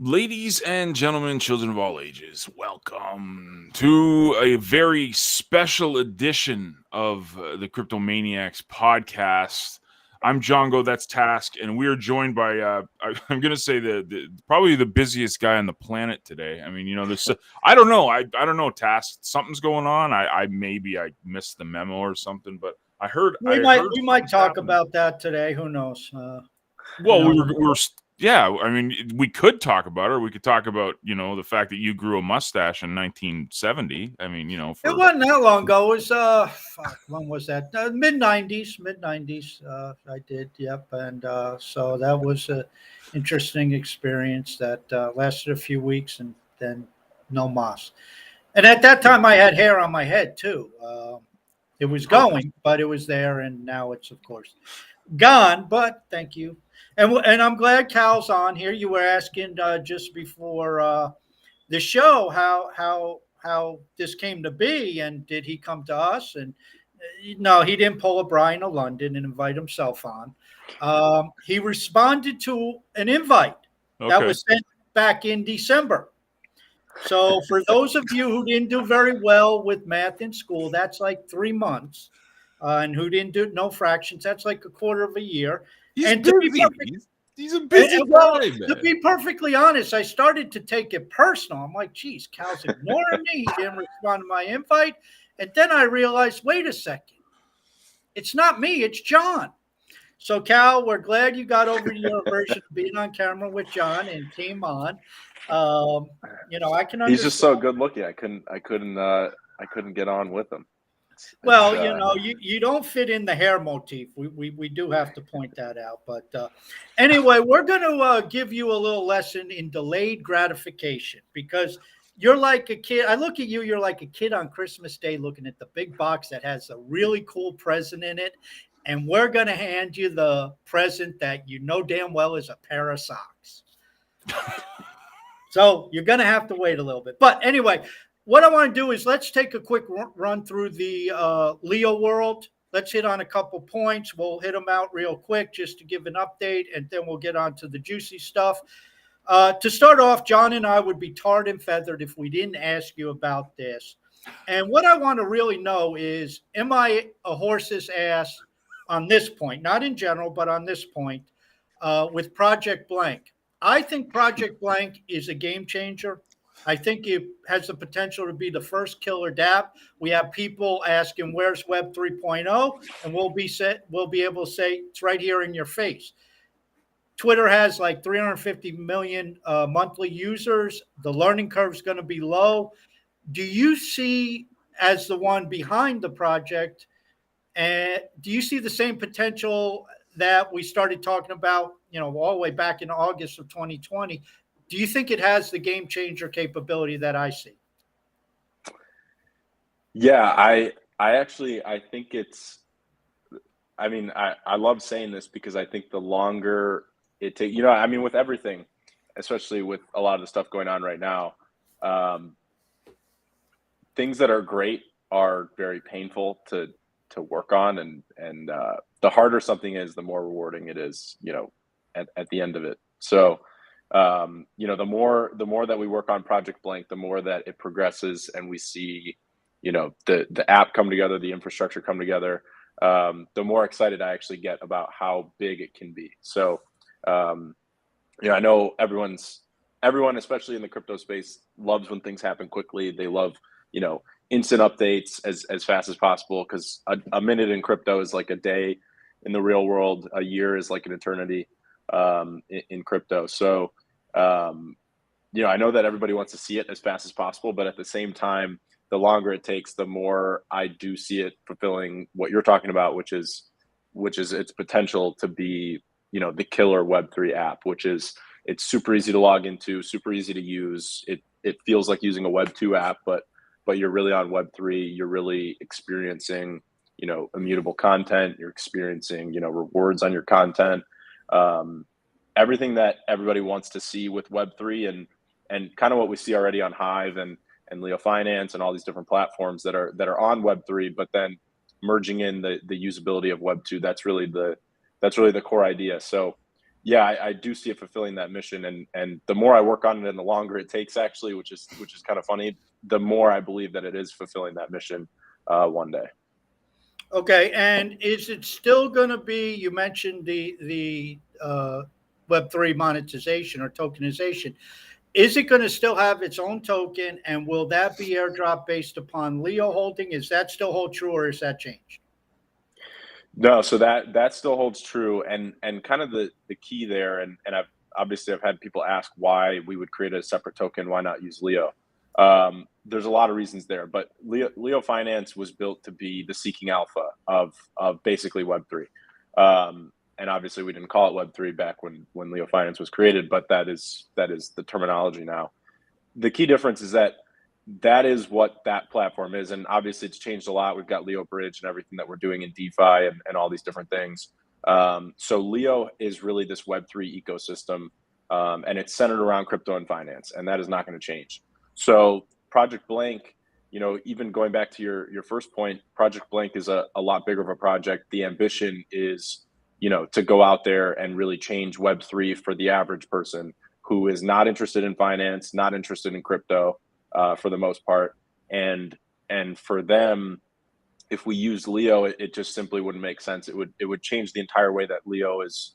Ladies and gentlemen, children of all ages, welcome to a very special edition of the CryptoManiacs podcast. I'm Jongo, that's Task, and we are joined by I'm going to say the probably the busiest guy on the planet today. I mean, this I don't know, I don't know, Task. Something's going on. I maybe I missed the memo or something, but I heard We might something's talk happening. about that today. Who knows? You Well, know, yeah. I mean, we could talk about it. Or we could talk about the fact that you grew a mustache in 1970. I mean, it for wasn't that long ago. It was when was that? Mid 90s. Mid 90s. I did. Yep. And so that was a interesting experience that lasted a few weeks, and then no mas. And at that time, I had hair on my head too. It was perfect. going, but it was there, and now it's of course gone. But thank you, and I'm glad Cal's on here. You were asking just before the show how this came to be, and did he come to us? And no, he didn't pull a Brian to London and invite himself on. He responded to an invite that Okay. was sent back in December. So for those of you who didn't do very well with math in school, that's like 3 months, and who didn't do no fractions, that's like a quarter of a year. He's And to be busy. perfect, He's a busy well, guy, to man. be perfectly honest, I started to take it personal. I'm like, geez, Cal's ignoring me. He didn't respond to my invite. And then I realized, wait a second, it's not me, it's John. So, Cal, we're glad you got over your aversion of being on camera with John and came on. Um, I can He's just understand. so good looking. I couldn't get on with him. It's Well, you don't fit in the hair motif. We do have to point that out. But anyway, we're going to give you a little lesson in delayed gratification because you're like a kid. I look at you, you're like a kid on Christmas Day looking at the big box that has a really cool present in it. And we're going to hand you the present that you know damn well is a pair of socks. So you're going to have to wait a little bit. But anyway, what I want to do is let's take a quick run through the Leo world. Let's hit on a couple points. We'll hit them out real quick just to give an update, and then we'll get on to the juicy stuff. To start off, John and I would be tarred and feathered if we didn't ask you about this. And what I want to really know is, am I a horse's ass on this point? Not in general, but on this point with Project Blank. I think Project Blank is a game changer. I think it has the potential to be the first killer dApp. We have people asking, "Where's Web 3.0?" and we'll be able to say it's right here in your face. Twitter has like 350 million monthly users. The learning curve is going to be low. Do you see, as the one behind the project, and do you see the same potential that we started talking about, all the way back in August of 2020? Do you think it has the game changer capability that I see? Yeah, I think it's. I mean, I love saying this because I think the longer it takes, I mean, with everything, especially with a lot of the stuff going on right now, um, things that are great are very painful to work on, and the harder something is, the more rewarding it is, at the end of it. So, the more that we work on Project Blank, the more that it progresses, and we see, the app come together, the infrastructure come together. The more excited I actually get about how big it can be. So, I know everyone, especially in the crypto space, loves when things happen quickly. They love, you know, instant updates as fast as possible, because a minute in crypto is like a day in the real world. A year is like an eternity in crypto. So, I know that everybody wants to see it as fast as possible, but at the same time, the longer it takes, the more I do see it fulfilling what you're talking about, which is its potential to be, the killer Web3 app, which is, it's super easy to log into, super easy to use. It feels like using a Web2 app, but you're really on Web3. You're really experiencing, immutable content. You're experiencing, rewards on your content. Everything that everybody wants to see with Web3, and kind of what we see already on Hive and Leo Finance and all these different platforms that are on Web3, but then merging in the usability of Web2. That's really the core idea. So yeah, I do see it fulfilling that mission, and the more I work on it and the longer it takes, actually, which is kind of funny, the more I believe that it is fulfilling that mission one day. Okay, and is it still going to be? You mentioned the Web3 monetization or tokenization. Is it going to still have its own token, and will that be airdrop based upon Leo holding? Is that still hold true, or is that changed? No, so that still holds true, and kind of the key there, and I've had people ask why we would create a separate token, why not use Leo? There's a lot of reasons there, but Leo Finance was built to be the seeking alpha of basically Web3, and obviously we didn't call it Web3 back when Leo Finance was created, but that is the terminology now. The key difference is that is what that platform is. And obviously it's changed a lot. We've got Leo Bridge and everything that we're doing in DeFi and all these different things. So Leo is really this Web3 ecosystem, and it's centered around crypto and finance, and that is not going to change. So Project Blank, even going back to your first point, Project Blank is a lot bigger of a project. The ambition is, to go out there and really change Web3 for the average person who is not interested in finance, not interested in crypto, for the most part, and for them, if we use Leo, it just simply wouldn't make sense. It would change the entire way that Leo is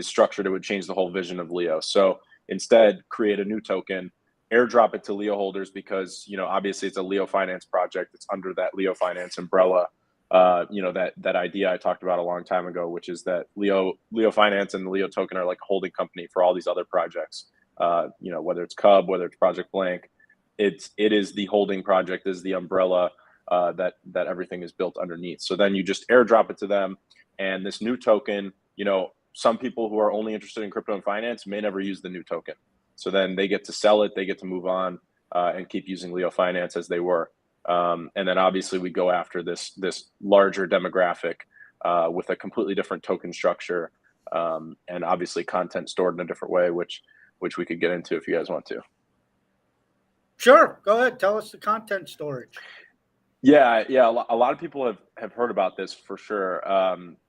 structured. It would change the whole vision of Leo. So instead, create a new token, airdrop it to Leo holders, because obviously it's a Leo Finance project. It's under that Leo Finance umbrella. That idea I talked about a long time ago, which is that Leo Finance and the Leo token are like a holding company for all these other projects. Whether it's Cub, whether it's Project Blank. It is the holding project, is the umbrella that everything is built underneath. So then you just airdrop it to them, and this new token, some people who are only interested in crypto and finance may never use the new token. So then they get to sell it, they get to move on and keep using Leo Finance as they were. And then obviously we go after this larger demographic with a completely different token structure, and obviously content stored in a different way, which we could get into if you guys want to. Sure, go ahead. Tell us the content storage. Yeah. A lot of people have heard about this for sure,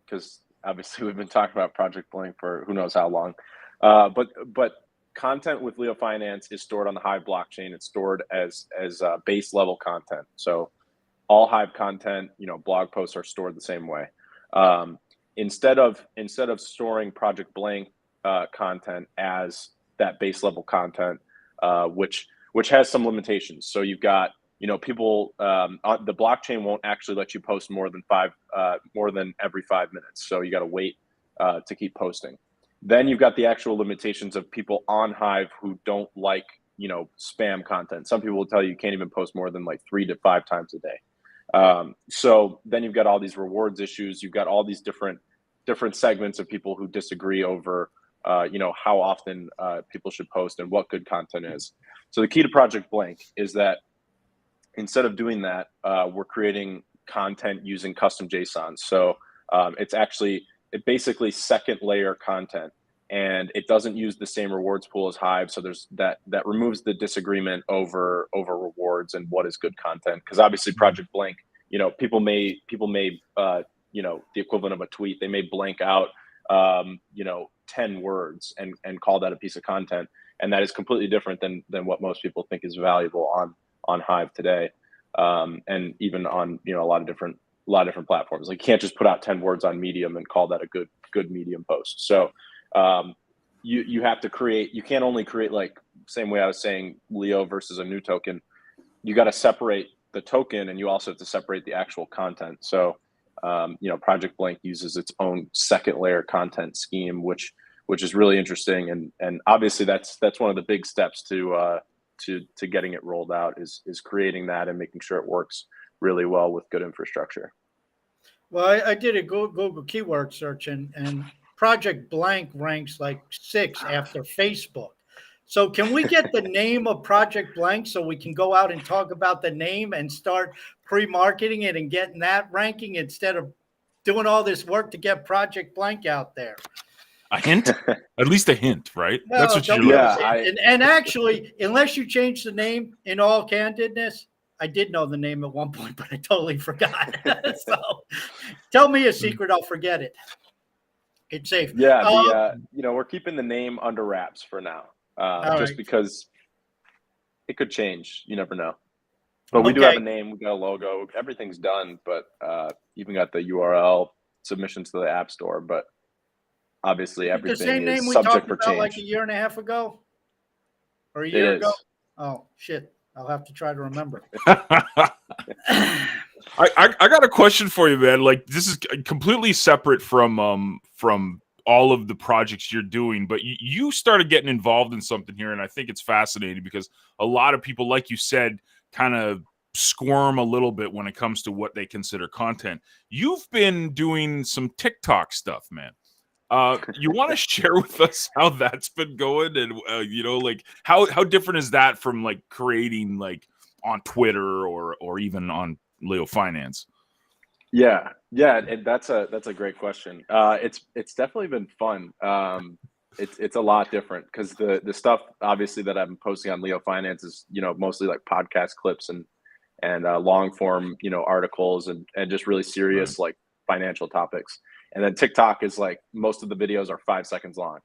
because obviously we've been talking about Project Blank for who knows how long. But content with Leo Finance is stored on the Hive blockchain. It's stored as base level content. So all Hive content, blog posts are stored the same way. Instead of storing Project Blank content as that base level content, which has some limitations. So you've got, people, the blockchain won't actually let you post more than every 5 minutes. So you got to wait to keep posting. Then you've got the actual limitations of people on Hive who don't like, spam content. Some people will tell you can't even post more than like 3 to 5 times a day. So then you've got all these rewards issues. You've got all these different segments of people who disagree over, how often people should post and what good content is. So the key to Project Blank is that instead of doing that, we're creating content using custom JSON. So it basically second layer content, and it doesn't use the same rewards pool as Hive. So there's that removes the disagreement over rewards and what is good content. Because obviously Project Blank, people may the equivalent of a tweet, they may blank out 10 words and call that a piece of content. And that is completely different than what most people think is valuable on Hive today, and even on a lot of different platforms. Like you can't just put out 10 words on Medium and call that a good Medium post. So you have to create. You can't only create, like same way I was saying Leo versus a new token. You got to separate the token, and you also have to separate the actual content. So Project Blank uses its own second layer content scheme, which is really interesting, and obviously that's one of the big steps to getting it rolled out is creating that and making sure it works really well with good infrastructure. Well, I did a Google keyword search, and Project Blank ranks like 6 after Facebook. So can we get the name of Project Blank so we can go out and talk about the name and start pre-marketing it and getting that ranking instead of doing all this work to get Project Blank out there? A hint? At least a hint, right? No, That's what you're looking and actually, unless you change the name, in all candidness, I did know the name at one point, but I totally forgot. So tell me a secret, I'll forget it. It's safe. Yeah, we're keeping the name under wraps for now, just because it could change. You never know. But we do have a name, we got a logo, everything's done, but even got the URL submissions to the App Store. But obviously, everything the same name is we subject talked for about change. like a year and a half ago, or a It year is. ago. Oh shit! I'll have to try to remember. I got a question for you, man. Like, this is completely separate from all of the projects you're doing, but you started getting involved in something here, and I think it's fascinating because a lot of people, like you said, kind of squirm a little bit when it comes to what they consider content. You've been doing some TikTok stuff, man. You want to share with us how that's been going, and like how different is that from like creating like on Twitter or even on Leo Finance? Yeah, and that's a great question. It's definitely been fun. It's a lot different because the stuff obviously that I'm posting on Leo Finance is mostly like podcast clips and long form articles and just really serious like financial topics. And then TikTok is like most of the videos are 5 seconds long,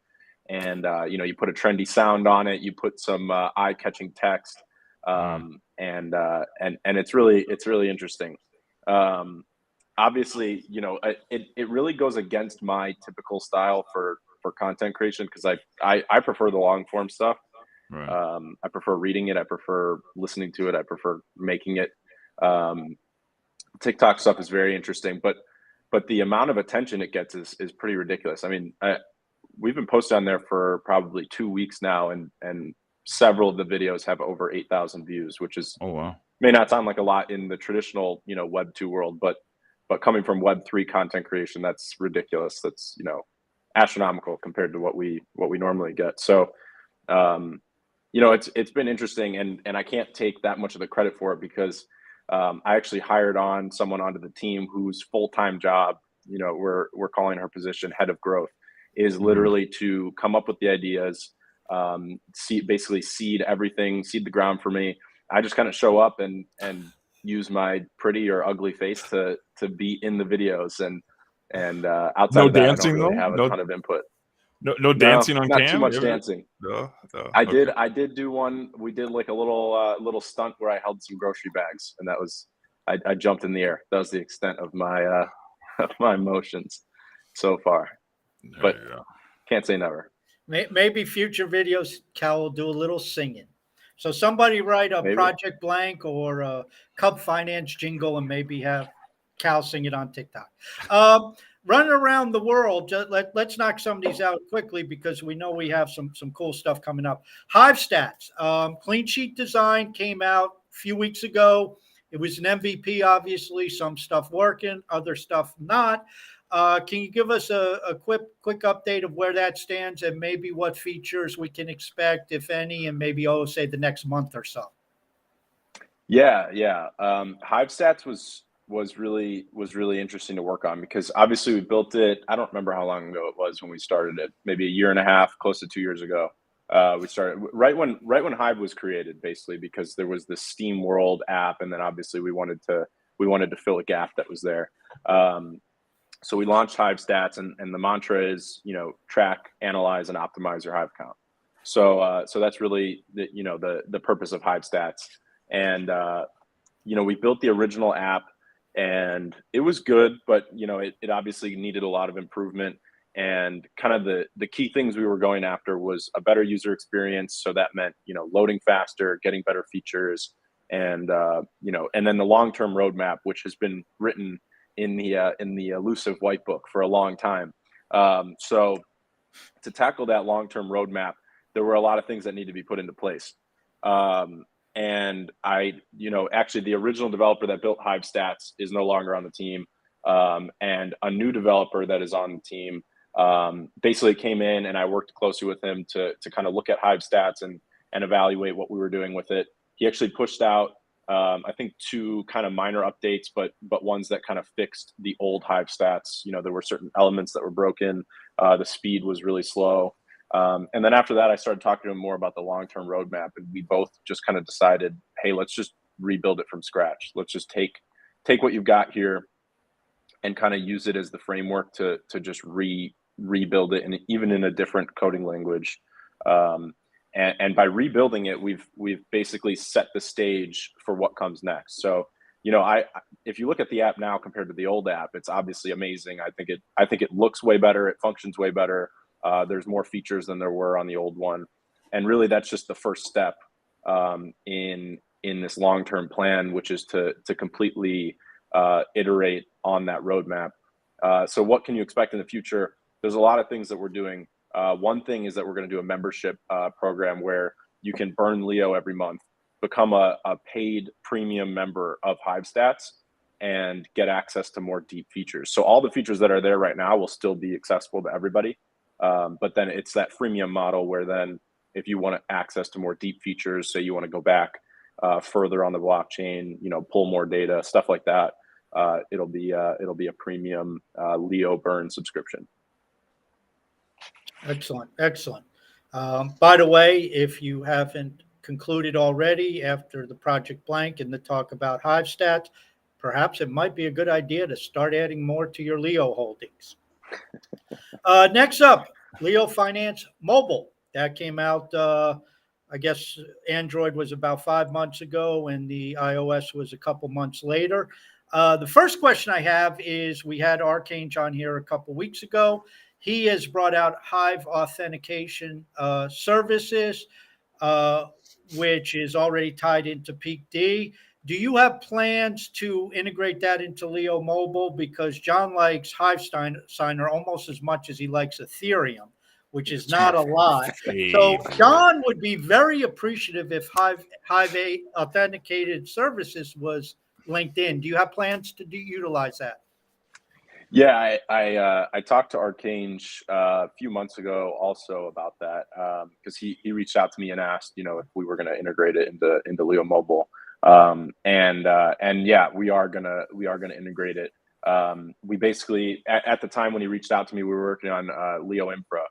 and you put a trendy sound on it, you put some eye catching text, and it's really interesting. Obviously, it really goes against my typical style for content creation because I prefer the long form stuff. Right. I prefer reading it. I prefer listening to it. I prefer making it. TikTok stuff is very interesting, but the amount of attention it gets is pretty ridiculous. I mean, we've been posted on there for probably 2 weeks now, and several of the videos have over 8,000 views, which is may not sound like a lot in the traditional Web 2 world, but coming from Web 3 content creation, that's ridiculous. That's astronomical compared to what we normally get. So it's been interesting, and I can't take that much of the credit for it because I actually hired on someone onto the team whose full-time job, we're calling her position head of growth, is literally to come up with the ideas, basically seed everything, seed the ground for me. I just kind of show up and use my pretty or ugly face to be in the videos, and outside of that, I don't really have a ton of input. No dancing on not cam? too much dancing. No. I did do one. We did like a little stunt where I held some grocery bags, and that was I jumped in the air. That was the extent of my of my emotions so far. But can't say never. Maybe future videos, Khal will do a little singing. So somebody write a Project Blank or a Cub Finance jingle and maybe have Khal sing it on TikTok. Running around the world, let's knock some of these out quickly because we know we have some cool stuff coming up. Hive Stats, clean sheet design came out a few weeks ago. It was an MVP, obviously, some stuff working, other stuff not. Can you give us a quick update of where that stands and maybe what features we can expect, if any, and maybe say the next month or so? Yeah. Hive Stats was really interesting to work on because obviously we built it. I don't remember how long ago it was when we started it. Maybe a year and a half, close to 2 years ago. We started right when Hive was created, basically because there was this Steam World app, and then obviously we wanted to fill a gap that was there. So we launched Hive Stats, and the mantra is, track, analyze, and optimize your Hive count. So that's really the purpose of Hive Stats. And we built the original app, and it was good, but it obviously needed a lot of improvement. And kind of the key things we were going after was a better user experience. So that meant loading faster, getting better features, and then the long-term roadmap, which has been written in the elusive white book for a long time. So to tackle that long-term roadmap, there were a lot of things that need to be put into place. And actually the original developer that built Hive Stats is no longer on the team. And a new developer that is on the team basically came in, and I worked closely with him to kind of look at Hive Stats and evaluate what we were doing with it. He actually pushed out I think 2 kind of minor updates, but ones that kind of fixed the old Hive Stats. There were certain elements that were broken. The speed was really slow. And then after that, I started talking to him more about the long-term roadmap, and we both just kind of decided, hey, let's just rebuild it from scratch. Let's just take what you've got here and kind of use it as the framework to just rebuild it, and even in a different coding language. And by rebuilding it, we've basically set the stage for what comes next. So, if you look at the app now compared to the old app, it's obviously amazing. I think it looks way better. It functions way better. There's more features than there were on the old one, and really that's just the first step in this long-term plan, which is to completely iterate on that roadmap. So what can you expect in the future? There's a lot of things that we're doing. One thing is that we're going to do a membership program where you can burn Leo every month, become a paid premium member of Hive Stats, and get access to more deep features. So all the features that are there right now will still be accessible to everybody. But then it's that freemium model where then if you want access to more deep features, say you want to go back further on the blockchain, pull more data, stuff like that, it'll be a premium Leo burn subscription. Excellent. By the way, if you haven't concluded already after the Project Blank and the talk about Hive Stats, perhaps it might be a good idea to start adding more to your Leo holdings. Next up, Leo Finance Mobile. That came out, I guess Android was about 5 months ago and the iOS was a couple months later. The first question I have is, we had Archange on here a couple weeks ago. He has brought out Hive authentication services, which is already tied into PeakD. Do you have plans to integrate that into Leo Mobile? Because John likes Hive Signer almost as much as he likes Ethereum, which is not a lot. So John would be very appreciative if Hive authenticated services was linked in. Do you have plans to utilize that? Yeah, I talked to Archange a few months ago also about that, because he reached out to me and asked, if we were going to integrate it into Leo Mobile, and yeah, we are gonna integrate it. We basically at the time when he reached out to me, we were working on Leo Infra,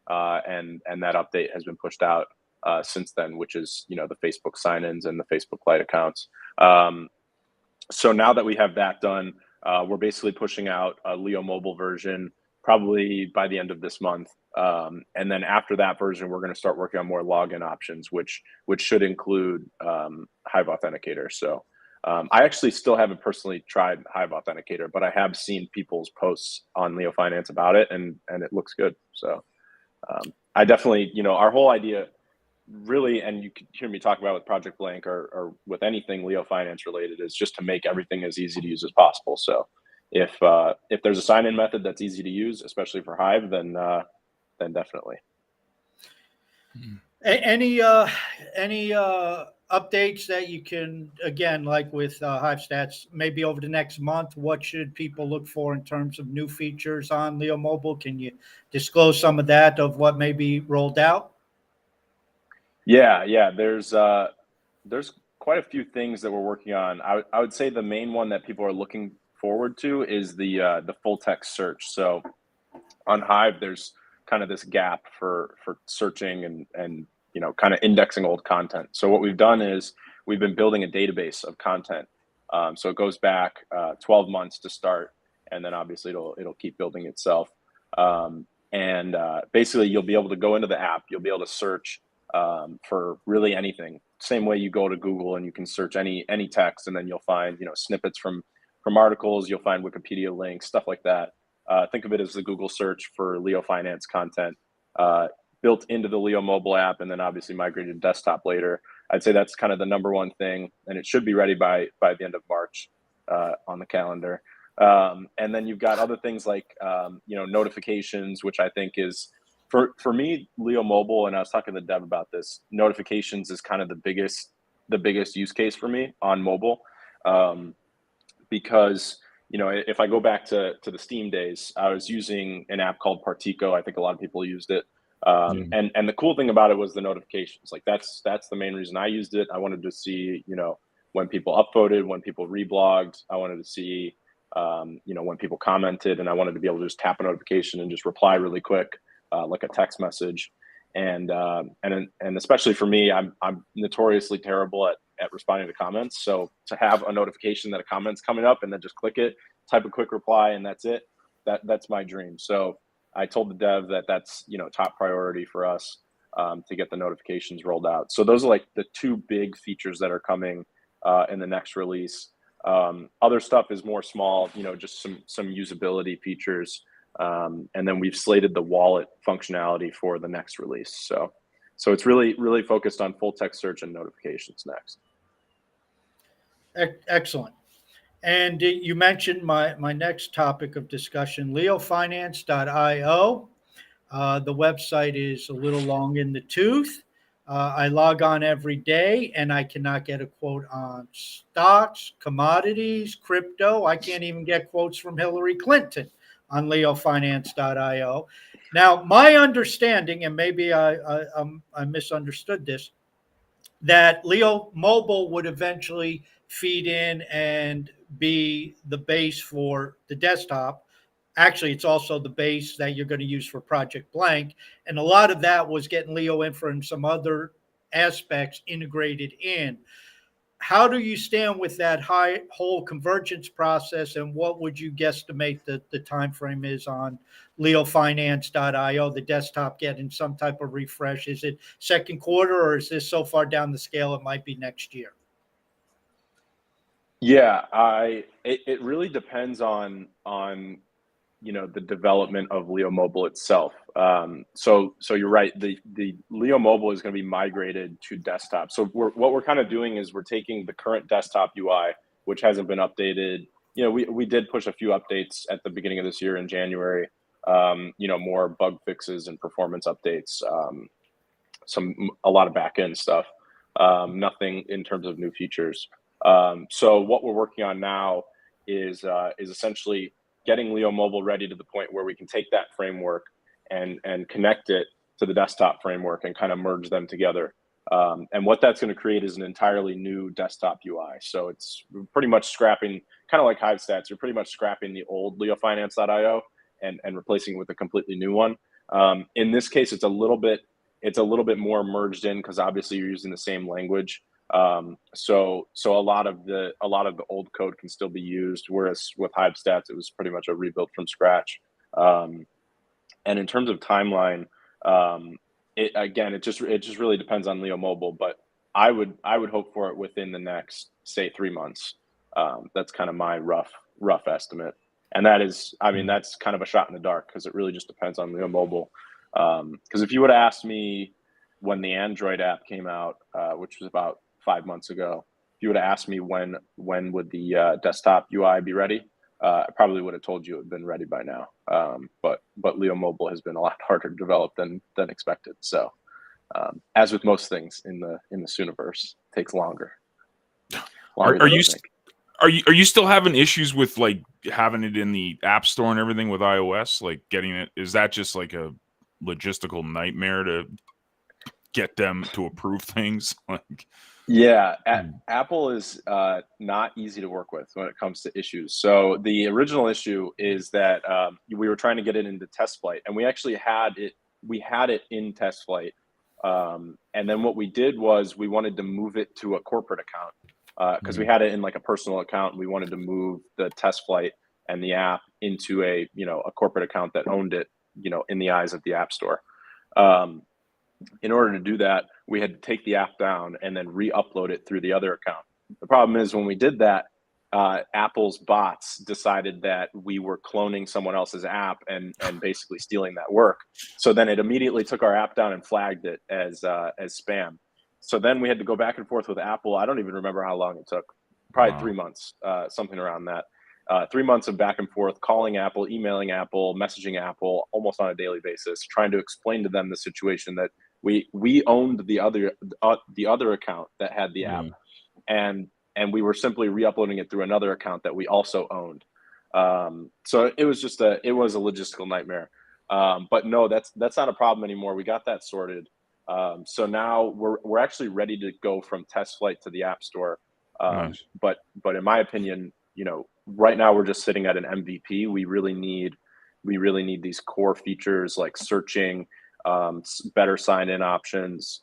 and that update has been pushed out since then, which is the Facebook sign-ins and the Facebook Lite accounts. So now that we have that done, we're basically pushing out a Leo Mobile version probably by the end of this month. And then after that version, we're going to start working on more login options, which should include Hive Authenticator. So I actually still haven't personally tried Hive Authenticator, but I have seen people's posts on Leo Finance about it, and it looks good. So I definitely, our whole idea really, and you can hear me talk about with Project Blank or with anything Leo Finance related, is just to make everything as easy to use as possible. So if there's a sign-in method that's easy to use, especially for Hive, then definitely. Any updates that you can, again, like with Hive Stats, maybe over the next month, what should people look for in terms of new features on Leo Mobile? Can you disclose some of that, of what may be rolled out? Yeah. There's quite a few things that we're working on. I would say the main one that people are looking forward to is the full text search. So on Hive, there's kind of this gap for searching and kind of indexing old content. So what we've done is we've been building a database of content. So it goes back 12 months to start, and then obviously it'll keep building itself. Basically, you'll be able to go into the app. You'll be able to search for really anything. Same way you go to Google and you can search any text, and then you'll find snippets from articles. You'll find Wikipedia links, stuff like that. Think of it as the Google search for Leo Finance content, built into the Leo mobile app, and then obviously migrated to desktop later. I'd say that's kind of the number one thing, and it should be ready by the end of March on the calendar. And then you've got other things like notifications, which I think is for me, Leo mobile, and I was talking to Deb about this, notifications is kind of the biggest use case for me on mobile, because if I go back to the Steam days, I was using an app called Partico. I think a lot of people used it. And the cool thing about it was the notifications. Like that's the main reason I used it. I wanted to see, when people upvoted, when people reblogged. I wanted to see, when people commented, and I wanted to be able to just tap a notification and just reply really quick, like a text message. And especially for me, I'm notoriously terrible at responding to comments. So to have a notification that a comment's coming up and then just click it, type a quick reply, and that's it. That's my dream. So I told the dev that that's, top priority for us to get the notifications rolled out. So those are like the two big features that are coming in the next release. Other stuff is more small, just some usability features. And then we've slated the wallet functionality for the next release. So it's really focused on full text search and notifications next. Excellent. And you mentioned my next topic of discussion, leofinance.io. The website is a little long in the tooth. I log on every day and I cannot get a quote on stocks, commodities, crypto. I can't even get quotes from Hillary Clinton on leofinance.io. Now, my understanding, and maybe I misunderstood this, that Leo Mobile would eventually feed in and be the base for the desktop. Actually, it's also the base that you're going to use for Project Blank. And a lot of that was getting Leo Infra and some other aspects integrated in. How do you stand with that whole convergence process, and what would you guesstimate the time frame is on leofinance.io, the desktop getting some type of refresh? Is it second quarter, or is this so far down the scale it might be next year? Yeah, it really depends on the development of Leo Mobile itself. So you're right. The Leo Mobile is going to be migrated to desktop. So what we're kind of doing is we're taking the current desktop UI, which hasn't been updated. We did push a few updates at the beginning of this year in January. More bug fixes and performance updates. A lot of back-end stuff. Nothing in terms of new features. So what we're working on now is essentially getting Leo Mobile ready to the point where we can take that framework and connect it to the desktop framework and kind of merge them together. And what that's going to create is an entirely new desktop UI. So it's pretty much scrapping, kind of like Hive Stats, you're pretty much scrapping the old leofinance.io and replacing it with a completely new one. In this case, it's a little bit more merged in because obviously you're using the same language. So a lot of the old code can still be used, whereas with Hive Stats it was pretty much a rebuild from scratch. And in terms of timeline, it just really depends on Leo Mobile, but I would hope for it within the next, say, 3 months. That's kind of my rough estimate, and that's kind of a shot in the dark because it really just depends on Leo Mobile. Because if you would have asked me when the Android app came out, which was about 5 months ago, if you would have asked me when would the desktop UI be ready, I probably would have told you it had been ready by now. But Leo Mobile has been a lot harder to develop than expected. So as with most things in the Sooniverse, it takes longer. Are you still having issues with like having it in the App Store and everything with iOS? Like getting it, is that just like a logistical nightmare to get them to approve things? Yeah, Apple is not easy to work with when it comes to issues. So the original issue is that we were trying to get it into test flight, and we actually had it in test flight. And then what we did was we wanted to move it to a corporate account because we had it in like a personal account, and we wanted to move the test flight and the app into a corporate account that owned it, in the eyes of the App Store. In order to do that, we had to take the app down and then re-upload it through the other account. The problem is when we did that, Apple's bots decided that we were cloning someone else's app and basically stealing that work. So then it immediately took our app down and flagged it as spam. So then we had to go back and forth with Apple. I don't even remember how long it took. Probably 3 months, something around that. 3 months of back and forth, calling Apple, emailing Apple, messaging Apple almost on a daily basis, trying to explain to them the situation that we owned the other account that had the app, and we were simply re-uploading it through another account that we also owned. So it was a logistical nightmare. But no, that's not a problem anymore. We got that sorted. So now we're actually ready to go from test flight to the App Store. Nice. But in my opinion, right now we're just sitting at an MVP. We really need these core features like searching, better sign-in options,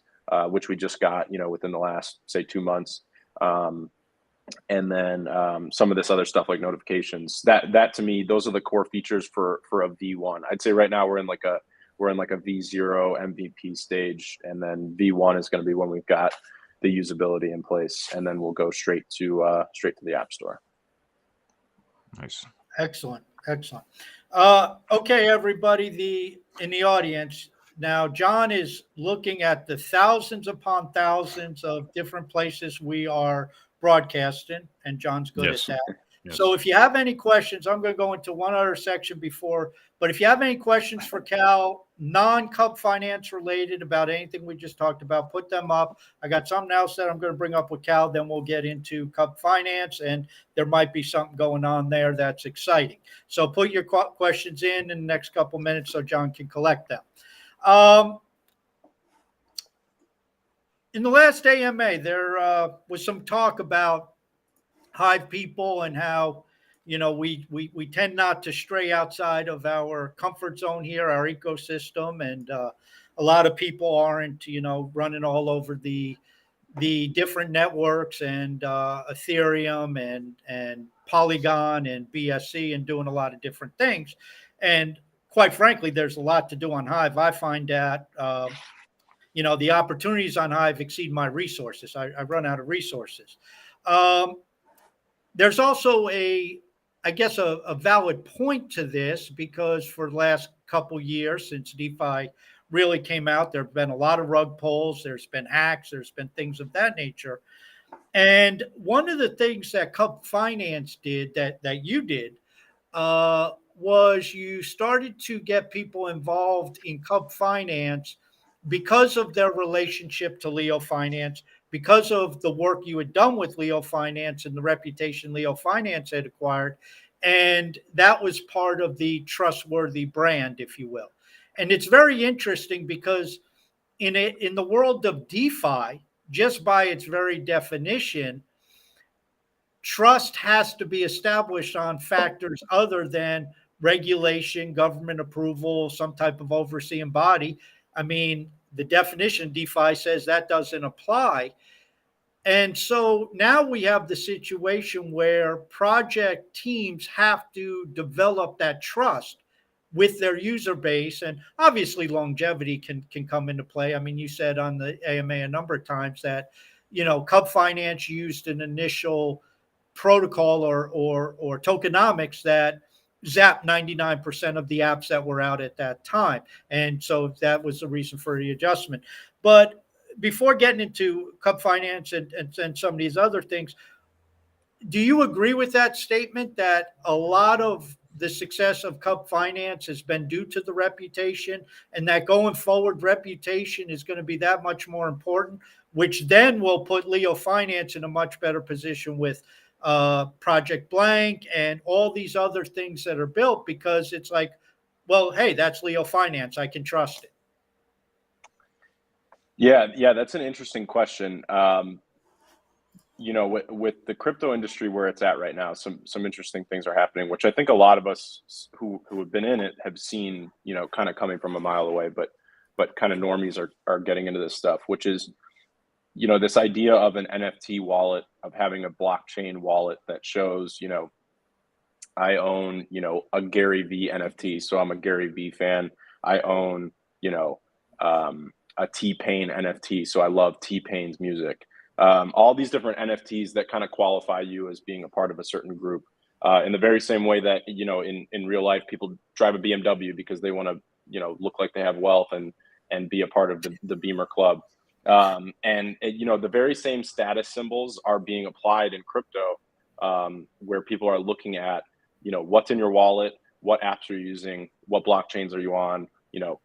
which we just got, within the last, say, 2 months. and then some of this other stuff like notifications. That to me, those are the core features for a V1. I'd say right now we're in like a V0 MVP stage, and then V1 is going to be when we've got the usability in place, and then we'll go straight to the App Store. Nice. Excellent. Okay, everybody, in the audience. Now, John is looking at the thousands upon thousands of different places we are broadcasting, and John's good Yes. at that. Yes. So if you have any questions, I'm going to go into one other section but if you have any questions for Khal, non-Cub Finance related about anything we just talked about, put them up. I got something else that I'm going to bring up with Khal, then we'll get into Cub Finance, and there might be something going on there that's exciting. So put your questions in the next couple minutes so John can collect them. In the last AMA, there was some talk about Hive people and how, we tend not to stray outside of our comfort zone here, our ecosystem, and a lot of people aren't, running all over the different networks and Ethereum and Polygon and BSC and doing a lot of different things. And quite frankly, there's a lot to do on Hive. I find that the opportunities on Hive exceed my resources. I run out of resources. There's also a valid point to this, because for the last couple years since DeFi really came out, there have been a lot of rug pulls, there's been hacks, there's been things of that nature. And one of the things that Cub Finance did that you did was you started to get people involved in Cub Finance because of their relationship to Leo Finance, because of the work you had done with Leo Finance and the reputation Leo Finance had acquired. And that was part of the trustworthy brand, if you will. And it's very interesting because in the world of DeFi, just by its very definition, trust has to be established on factors other than regulation, government approval, some type of overseeing body. I mean, the definition of DeFi says that doesn't apply. And so now we have the situation where project teams have to develop that trust with their user base. And obviously longevity can come into play. I mean, you said on the AMA a number of times that, Cub Finance used an initial protocol or tokenomics that zapped 99% of the apps that were out at that time. And so that was the reason for the adjustment. But before getting into Cub Finance and some of these other things, do you agree with that statement that a lot of the success of Cub Finance has been due to the reputation, and that going forward, reputation is going to be that much more important, which then will put Leo Finance in a much better position with Project Blank and all these other things that are built, because it's like, well, hey, that's Leo Finance, I can trust it. Yeah, that's an interesting question. With the crypto industry where it's at right now, some interesting things are happening, which I think a lot of us who have been in it have seen, kind of coming from a mile away, but kind of normies are getting into this stuff, which is, this idea of an NFT wallet, of having a blockchain wallet that shows, I own, a Gary V NFT. So I'm a Gary V fan. I own, a T-Pain NFT. So I love T-Pain's music. All these different NFTs that kind of qualify you as being a part of a certain group. In the very same way that, in real life, people drive a BMW because they want to, look like they have wealth and be a part of the Beamer Club. The very same status symbols are being applied in crypto, where people are looking at, what's in your wallet, what apps are you using, what blockchains are you on.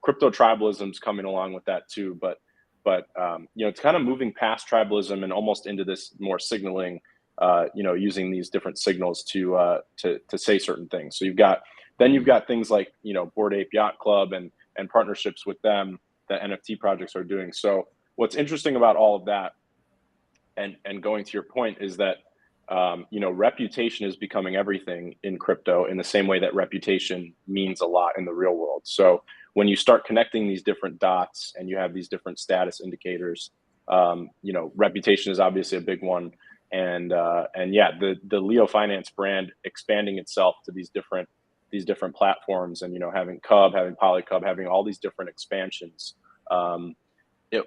Crypto tribalism's coming along with that too, but it's kind of moving past tribalism and almost into this more signaling, using these different signals to say certain things. So you've got things like, Bored Ape Yacht Club and partnerships with them that NFT projects are doing. So what's interesting about all of that, and going to your point, is that reputation is becoming everything in crypto, in the same way that reputation means a lot in the real world. So when you start connecting these different dots and you have these different status indicators, reputation is obviously a big one. and yeah, the Leo Finance brand expanding itself to these different platforms, and having Cub, having PolyCub, having all these different expansions.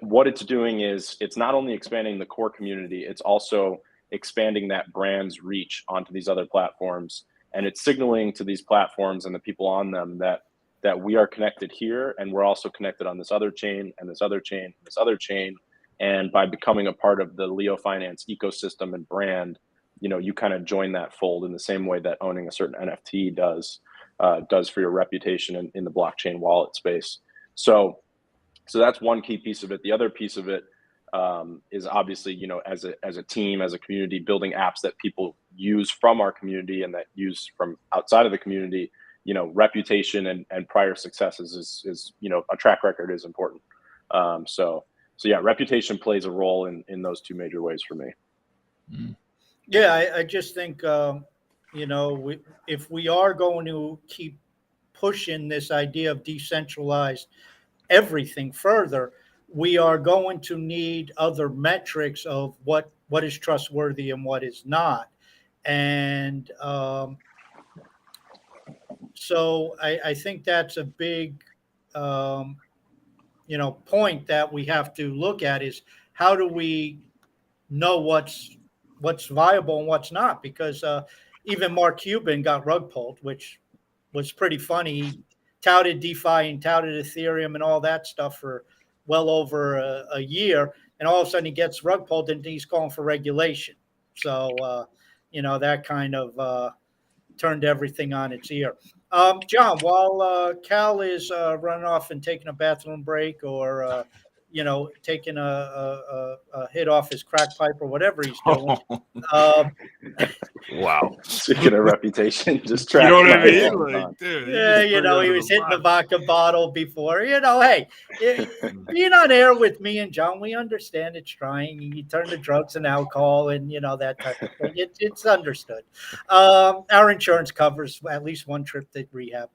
What it's doing is it's not only expanding the core community, it's also expanding that brand's reach onto these other platforms, and it's signaling to these platforms and the people on them that we are connected here, and we're also connected on this other chain and this other chain and this other chain. And by becoming a part of the Leo Finance ecosystem and brand, you kind of join that fold in the same way that owning a certain NFT does for your reputation in the blockchain wallet space. So that's one key piece of it. The other piece of it is obviously, as a team, as a community, building apps that people use from our community and that use from outside of the community. Reputation and prior successes is a track record is important. So yeah, reputation plays a role in those two major ways for me. Yeah, I just think if we are going to keep pushing this idea of decentralized everything further, we are going to need other metrics of what is trustworthy and what is not. And so I think that's a big point that we have to look at, is how do we know what's viable and what's not? Because even Mark Cuban got rug pulled, which was pretty funny. He touted DeFi and touted Ethereum and all that stuff for well over a year, and all of a sudden he gets rug pulled and he's calling for regulation. So that kind of turned everything on its ear. John, while Khal is running off and taking a bathroom break, or taking a hit off his crack pipe or whatever he's doing. Wow. Speaking of reputation, just You know what I track mean? my- Like, dude, Yeah, he was hitting the vodka bottle before. Hey, being on air with me and John, we understand it's trying. You turn to drugs and alcohol and, that type of thing. It's understood. Our insurance covers at least one trip to rehab.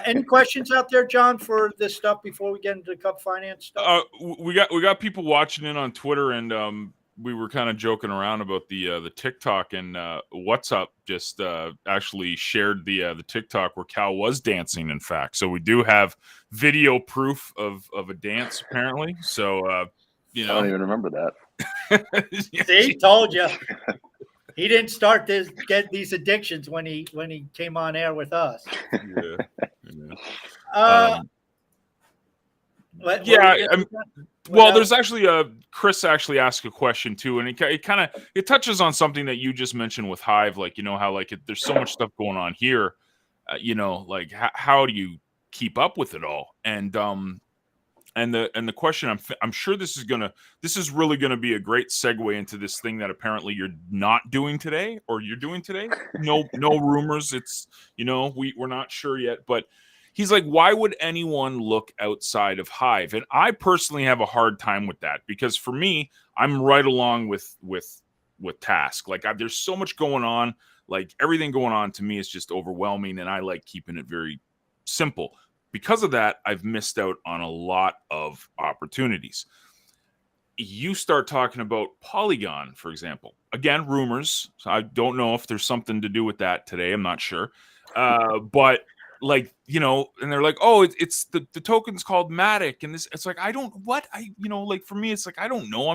Any questions out there, John, for this stuff before we get into Cup Finance stuff? We got people watching in on Twitter, and we were kind of joking around about the TikTok, and What's Up just actually shared the TikTok where Khal was dancing, in fact. So we do have video proof of a dance, apparently. So I don't even remember that. See, told you. He didn't start get these addictions when he came on air with us. Well, there's actually Chris actually asked a question too, and it touches on something that you just mentioned with Hive, like how there's so much stuff going on here, like how do you keep up with it all? And the question, I'm sure this is really gonna be a great segue into this thing that apparently you're not doing today, or you're doing today. No rumors. It's we're not sure yet, but he's like, why would anyone look outside of Hive? And I personally have a hard time with that, because for me, I'm right along with Task. Like there's so much going on. Like everything going on to me is just overwhelming, and I like keeping it very simple. Because of that, I've missed out on a lot of opportunities. You start talking about Polygon, for example. Again, rumors. So I don't know if there's something to do with that today. I'm not sure. But and they're like, oh, it's the token's called Matic, and this, it's like, for me, it's like, I don't know.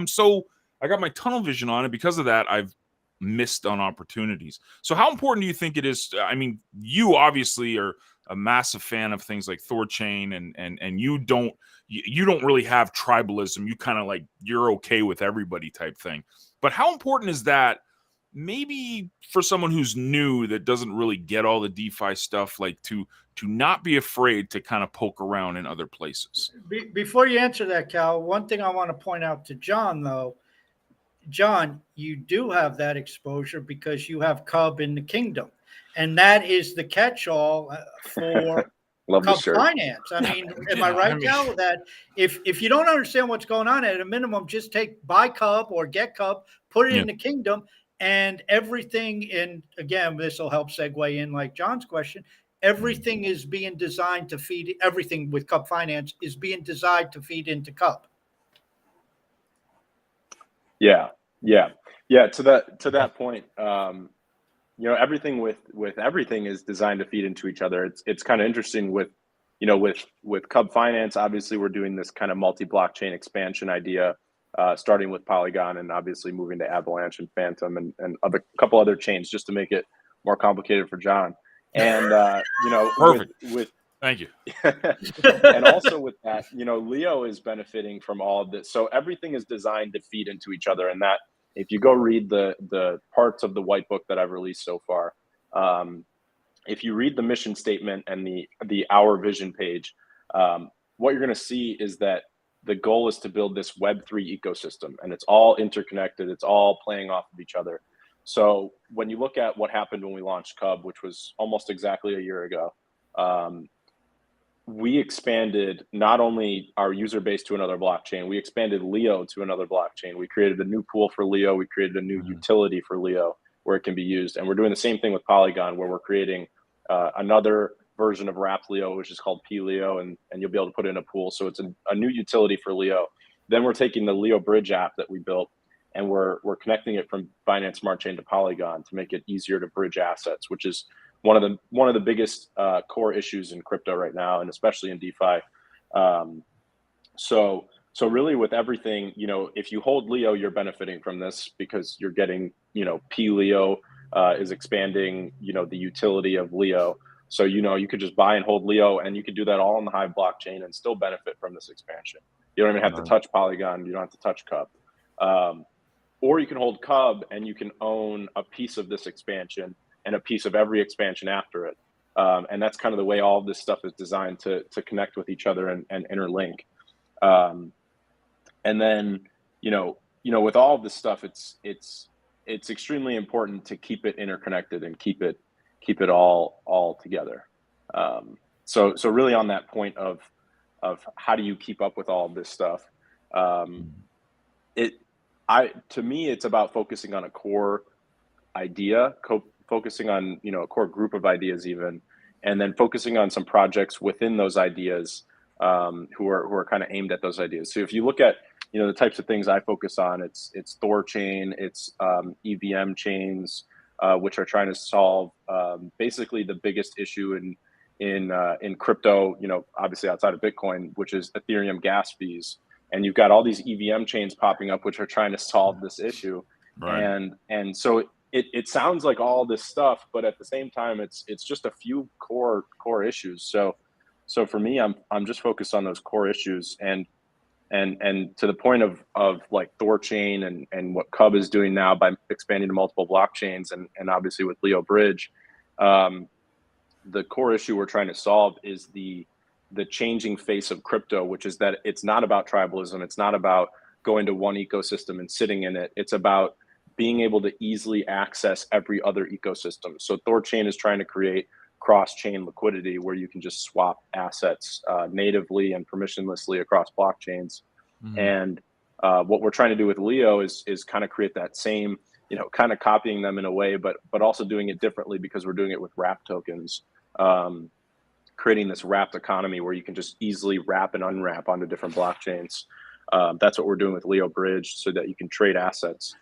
I got my tunnel vision on it. Because of that, I've missed on opportunities. So how important do you think it is? I mean, you obviously are a massive fan of things like Thorchain, and you don't really have tribalism. You kind of like, you're okay with everybody type thing. But how important is that? Maybe for someone who's new, that doesn't really get all the DeFi stuff, like to not be afraid to kind of poke around in other places. Before you answer that, Khal, one thing I want to point out to John, though, John, you do have that exposure because you have Cub in the kingdom, and that is the catch-all for Cup Finance. I mean, am I right, Khal? That if you don't understand what's going on, at a minimum, just buy Cub or get Cub, put it in the kingdom. And everything again, this will help segue in like John's question. Everything is being designed to feed, everything with Cup Finance is being designed to feed into Cup. Yeah. Yeah, to that point, everything with everything is designed to feed into each other. It's kind of interesting with Cub Finance. Obviously, we're doing this kind of multi-blockchain expansion idea, starting with Polygon and obviously moving to Avalanche and Phantom and a couple other chains just to make it more complicated for John. And Perfect. with Thank you. and also with that, Leo is benefiting from all of this. So everything is designed to feed into each other. And that, if you go read the parts of the white book that I've released so far, if you read the mission statement and the Our Vision page, what you're going to see is that the goal is to build this Web3 ecosystem, and it's all interconnected. It's all playing off of each other. So when you look at what happened when we launched Cub, which was almost exactly a year ago, we expanded not only our user base to another blockchain, we expanded Leo to another blockchain. We created a new pool for Leo. We created a new utility for Leo where it can be used. And we're doing the same thing with Polygon, where we're creating another version of wrapped Leo, which is called P-Leo, and you'll be able to put in a pool. So it's a new utility for Leo. Then we're taking the Leo Bridge app that we built, and we're connecting it from Binance Smart Chain to Polygon to make it easier to bridge assets, which is one of the biggest core issues in crypto right now, and especially in DeFi. So really with everything, if you hold Leo, you're benefiting from this because you're getting, P-Leo is expanding, the utility of Leo. So, you could just buy and hold Leo, and you could do that all on the Hive blockchain and still benefit from this expansion. You don't even have to touch Polygon. You don't have to touch Cub. Or you can hold Cub and you can own a piece of this expansion and a piece of every expansion after it. And that's kind of the way all of this stuff is designed to connect with each other and interlink. And then, with all of this stuff, it's extremely important to keep it interconnected and keep it all together. So really on that point of how do you keep up with all of this stuff? To me, it's about focusing on a core idea, focusing on, a core group of ideas even, and then focusing on some projects within those ideas who are kind of aimed at those ideas. So if you look at, the types of things I focus on, it's Thor chain, it's EVM chains, which are trying to solve basically the biggest issue in crypto, obviously outside of Bitcoin, which is Ethereum gas fees. And you've got all these EVM chains popping up, which are trying to solve this issue. Right. And so it sounds like all this stuff, but at the same time, it's just a few core issues. So for me, I'm just focused on those core issues, and to the point of like Thor chain and what Cub is doing now by expanding to multiple blockchains, and obviously with Leo Bridge, the core issue we're trying to solve is the changing face of crypto, which is that it's not about tribalism. It's not about going to one ecosystem and sitting in it. It's about being able to easily access every other ecosystem. So Thor chain is trying to create cross-chain liquidity where you can just swap assets natively and permissionlessly across blockchains. And what we're trying to do with Leo is kind of create that same, kind of copying them in a way, but also doing it differently because we're doing it with wrap tokens. Creating this wrapped economy where you can just easily wrap and unwrap onto different blockchains. That's what we're doing with Leo Bridge, so that you can trade assets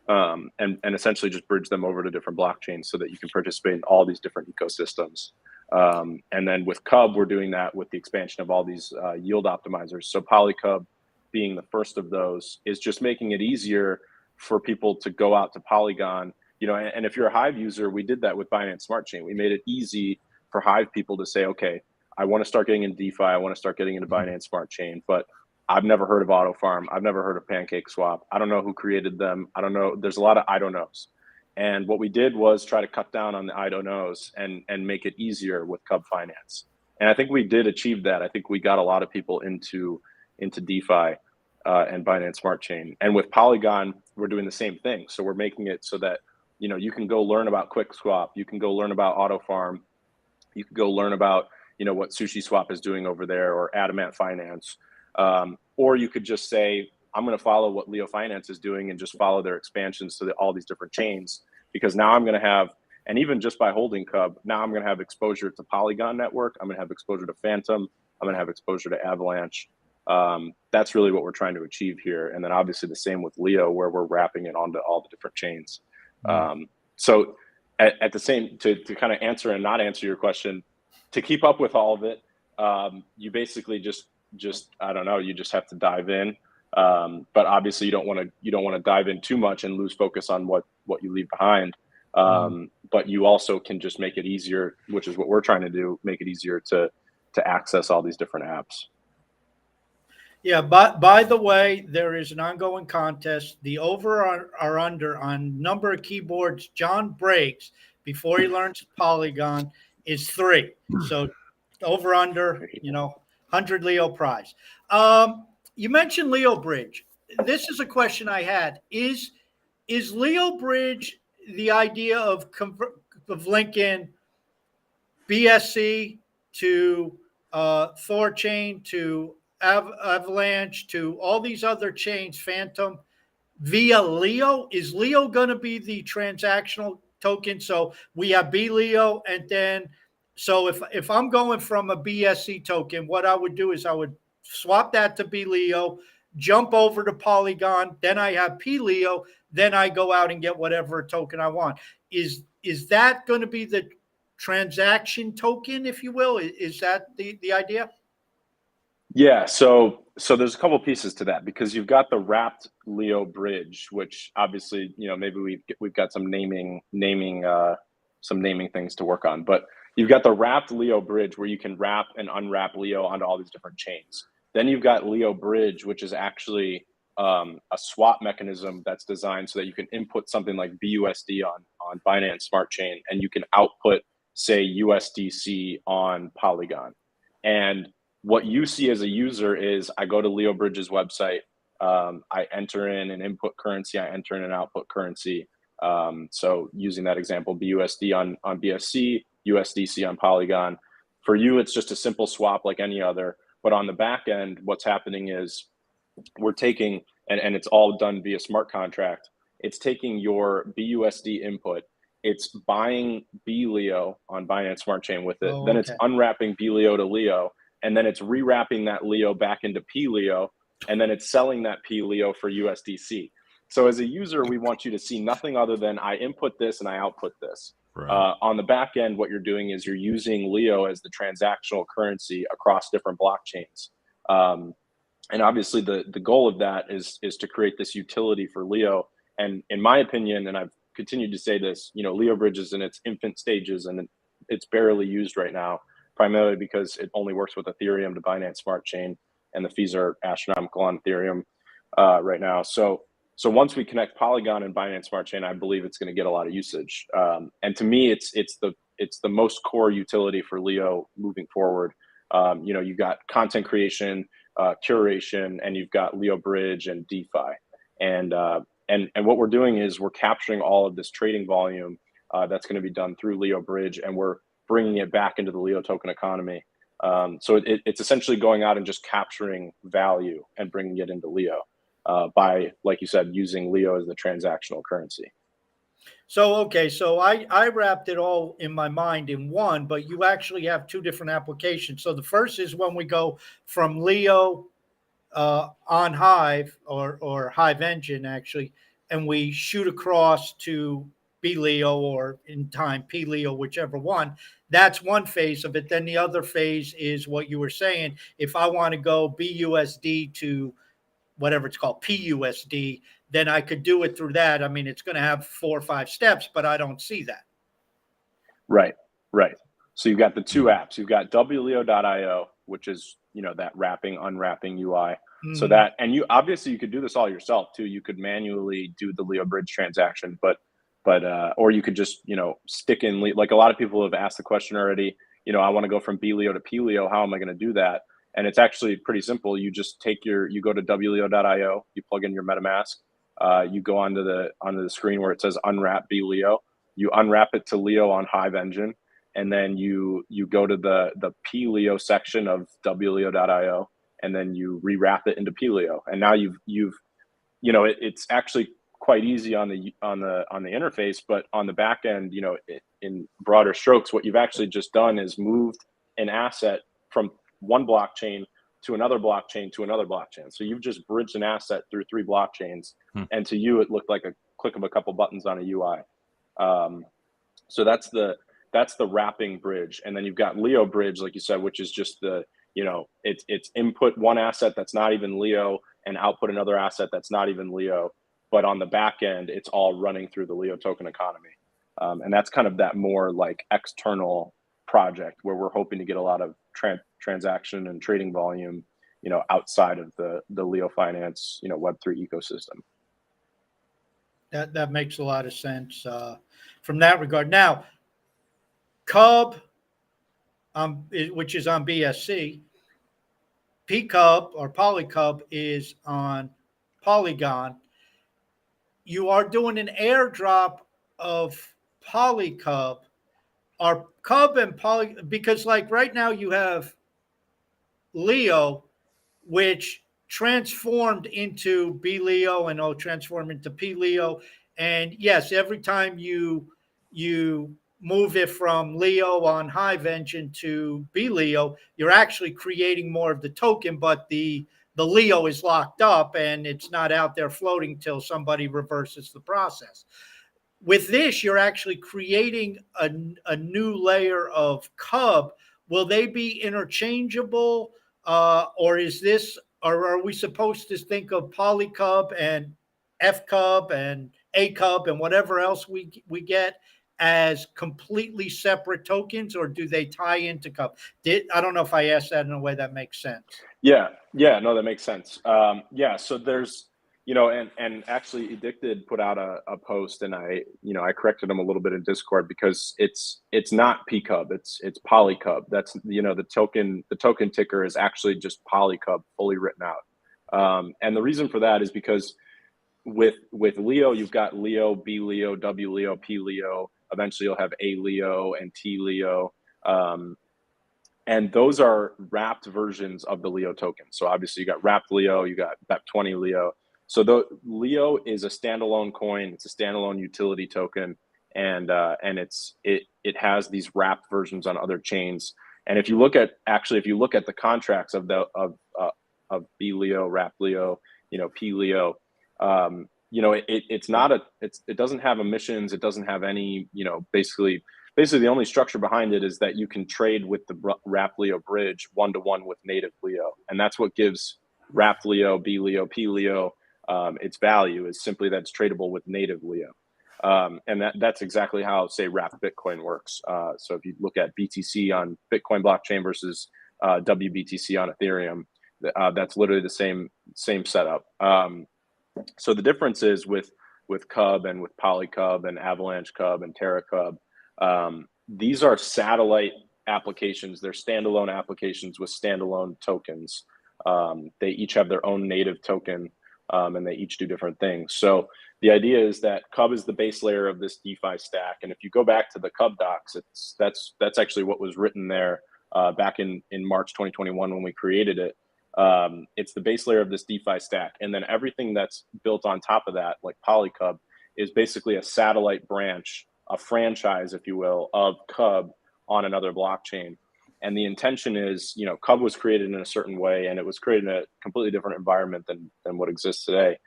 and essentially just bridge them over to different blockchains so that you can participate in all these different ecosystems. And then with Cub, we're doing that with the expansion of all these yield optimizers. So PolyCub being the first of those is just making it easier for people to go out to Polygon. And if you're a Hive user, we did that with Binance Smart Chain. We made it easy for Hive people to say, okay, I want to start getting into DeFi. I want to start getting into Binance Smart Chain, but I've never heard of Auto Farm. I've never heard of Pancake Swap. I don't know who created them. I don't know. There's a lot of I don't knows. And what we did was try to cut down on the I don't knows and make it easier with Cub Finance. And I think we did achieve that. I think we got a lot of people into DeFi and Binance Smart Chain. And with Polygon, we're doing the same thing. So we're making it so that, you can go learn about QuickSwap. You can go learn about Auto Farm. You can go learn about, what Sushi Swap is doing over there, or Adamant Finance. Or you could just say, I'm going to follow what Leo Finance is doing and just follow their expansions to all these different chains, because now I'm going to have, and even just by holding Cub, now I'm going to have exposure to Polygon network. I'm going to have exposure to Phantom. I'm going to have exposure to Avalanche. That's really what we're trying to achieve here. And then obviously the same with Leo, where we're wrapping it onto all the different chains. So at the same, to kind of answer and not answer your question, to keep up with all of it, you basically just I don't know, you just have to dive in. But obviously you don't want to dive in too much and lose focus on what you leave behind. But you also can just make it easier, which is what we're trying to do, make it easier to access all these different apps. Yeah, but by the way, there is an ongoing contest. The over or under on number of keyboards John breaks before he learns Polygon is 3. So over under, 100 Leo prize. You mentioned Leo Bridge. This is a question I had. Is Leo Bridge the idea of linking BSC to Thorchain to Avalanche to all these other chains, Phantom, via Leo? Is Leo going to be the transactional token? So we have B Leo, and then so if I'm going from a BSC token, what I would do is I would swap that to B Leo, jump over to Polygon, then I have P Leo, then I go out and get whatever token I want. Is that going to be the transaction token, if you will? Is that the idea? Yeah, so there's a couple pieces to that, because you've got the wrapped Leo bridge, which obviously, maybe we've got some naming things to work on, but you've got the wrapped Leo bridge where you can wrap and unwrap Leo onto all these different chains. Then you've got Leo bridge, which is actually a swap mechanism that's designed so that you can input something like BUSD on Binance Smart Chain, and you can output, say, USDC on Polygon. And what you see as a user is I go to Leo Bridge's website, I enter in an input currency, I enter in an output currency. So using that example, BUSD on BSC, USDC on Polygon. For you, it's just a simple swap like any other. But on the back end, what's happening is we're taking, and it's all done via smart contract, it's taking your BUSD input, it's buying B Leo on Binance Smart Chain with it, then it's unwrapping B Leo to Leo, and then it's rewrapping that Leo back into P Leo, and then it's selling that P Leo for USDC. So as a user, we want you to see nothing other than I input this and I output this. Right. On the back end, what you're doing is you're using Leo as the transactional currency across different blockchains. And obviously the goal of that is to create this utility for Leo. And in my opinion, and I've continued to say this, Leo Bridge is in its infant stages and it's barely used right now, primarily because it only works with Ethereum to Binance Smart Chain, and the fees are astronomical on Ethereum right now. So once we connect Polygon and Binance Smart Chain, I believe it's going to get a lot of usage. And to me, it's the most core utility for Leo moving forward. You've got content creation, curation, and you've got Leo Bridge and DeFi. And what we're doing is we're capturing all of this trading volume that's going to be done through Leo Bridge, and we're bringing it back into the Leo token economy. So it's essentially going out and just capturing value and bringing it into Leo by, like you said, using Leo as the transactional currency. So I wrapped it all in my mind in one, but you actually have two different applications. So the first is when we go from Leo on Hive or Hive Engine, actually, and we shoot across to B Leo or in time P Leo, whichever one. That's one phase of it. Then the other phase is what you were saying. If I want to go BUSD to whatever it's called, PUSD, then I could do it through that. I mean, it's going to have 4 or 5 steps, but I don't see that. Right. So you've got the two apps. You've got WLeo.io, which is, that wrapping, unwrapping UI. Mm-hmm. So that, and you obviously you could do this all yourself too. You could manually do the Leo Bridge transaction, but or you could just, stick in, like a lot of people have asked the question already, I want to go from B Leo to P Leo. How am I going to do that? And it's actually pretty simple. You just you go to WLeo.io, you plug in your MetaMask, you go onto the screen where it says unwrap B Leo, you unwrap it to Leo on Hive Engine, and then you go to the P Leo section of WLeo.io, and then you rewrap it into P Leo. And now it's actually quite easy on the interface, but on the back end, in broader strokes, what you've actually just done is moved an asset from one blockchain to another blockchain to another blockchain. So you've just bridged an asset through 3 blockchains, and to you it looked like a click of a couple buttons on a UI. So that's the wrapping bridge. And then you've got Leo bridge, like you said, which is just the, it's input one asset that's not even Leo and output another asset that's not even Leo, but on the back end it's all running through the Leo token economy. And that's kind of that more like external project where we're hoping to get a lot of transaction and trading volume, outside of the Leo Finance, Web3 ecosystem. That makes a lot of sense from that regard. Now, Cub, which is on BSC, PCub or PolyCub is on Polygon. You are doing an airdrop of PolyCub. Are Cub and Poly, because like right now you have Leo, which transformed into B Leo and transform into P Leo. And yes, every time you move it from Leo on Hive Engine to B Leo, you're actually creating more of the token, but the Leo is locked up and it's not out there floating till somebody reverses the process. With this, you're actually creating a new layer of Cub. Will they be interchangeable, or is this, or are we supposed to think of PolyCub and FCub and ACub and whatever else we get as completely separate tokens, or do they tie into Cub? I don't know if I asked that in a way that makes sense. Yeah, no, that makes sense. So there's, and actually Addicted put out a post, and I corrected him a little bit in Discord because it's not PCub, it's PolyCub. That's, the token ticker is actually just PolyCub fully written out. And the reason for that is because with Leo, you've got Leo, B Leo, W Leo, P Leo. Eventually you'll have A Leo and T Leo. And those are wrapped versions of the Leo token. So obviously you got wrapped Leo, you got BEP20 Leo. So the Leo is a standalone coin. It's a standalone utility token, and it has these wrapped versions on other chains. And if you look at the contracts of B Leo, wrapped Leo, P Leo, it doesn't have emissions. It doesn't have any, basically the only structure behind it is that you can trade with the wrapped Leo bridge 1-to-1 with native Leo, and that's what gives wrapped Leo, B Leo, P Leo its value, is simply that it's tradable with native Leo. And that's exactly how, say, wrapped Bitcoin works. So if you look at BTC on Bitcoin blockchain versus WBTC on Ethereum, that's literally the same setup. So the difference is with Cub and with PolyCub and Avalanche Cub and Terra Cub, these are satellite applications. They're standalone applications with standalone tokens. They each have their own native token, and they each do different things. So the idea is that Cub is the base layer of this DeFi stack. And if you go back to the Cub docs, that's actually what was written there back in March 2021 when we created it. It's the base layer of this DeFi stack. And then everything that's built on top of that, like PolyCub, is basically a satellite branch, a franchise, if you will, of Cub on another blockchain. And the intention is, Cub was created in a certain way, and it was created in a completely different environment than what exists today.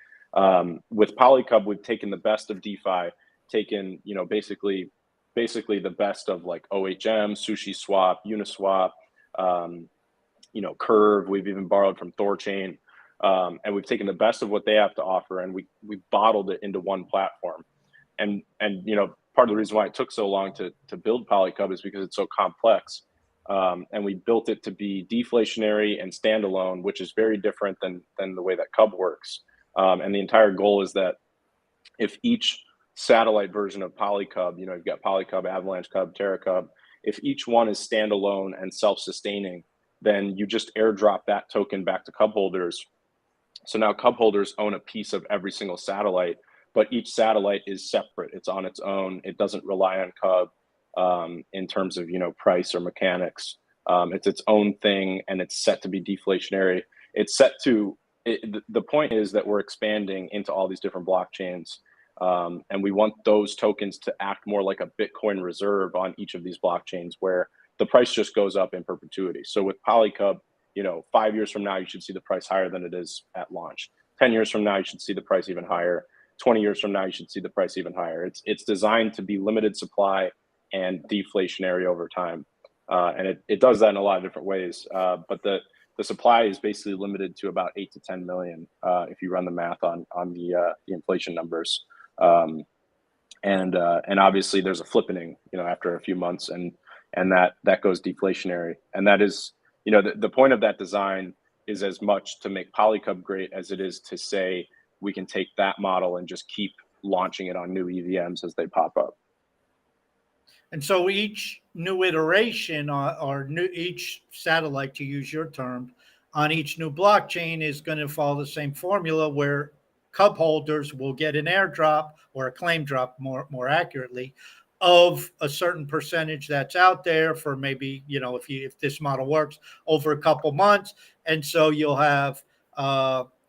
With PolyCub, we've taken the best of DeFi, taken, basically the best of like OHM, Sushi Swap, Uniswap, Curve. We've even borrowed from Thorchain, and we've taken the best of what they have to offer, and we bottled it into one platform. And part of the reason why it took so long to build PolyCub is because it's so complex. And we built it to be deflationary and standalone, which is very different than the way that Cub works. And the entire goal is that if each satellite version of PolyCub, you've got PolyCub, Avalanche Cub, Terra Cub, if each one is standalone and self-sustaining, then you just airdrop that token back to Cub holders. So now Cub holders own a piece of every single satellite, but each satellite is separate. It's on its own. It doesn't rely on Cub in terms of, price or mechanics. It's its own thing, and it's set to be deflationary. It's set to, the point is that we're expanding into all these different blockchains, and we want those tokens to act more like a Bitcoin reserve on each of these blockchains, where the price just goes up in perpetuity. So with PolyCub, 5 years from now, you should see the price higher than it is at launch. 10 years from now, you should see the price even higher. 20 years from now, you should see the price even higher. It's designed to be limited supply and deflationary over time. And it does that in a lot of different ways. But the supply is basically limited to about 8 to 10 million if you run the math on the inflation numbers. And obviously there's a flippening, after a few months, and that goes deflationary. And that is, the point of that design is as much to make PolyCub great as it is to say we can take that model and just keep launching it on new EVMs as they pop up. And so each new iteration or each satellite, to use your term, on each new blockchain is going to follow the same formula where Cub holders will get an airdrop or a claim drop, more accurately, of a certain percentage that's out there for maybe, if this model works, over a couple months. And so you'll have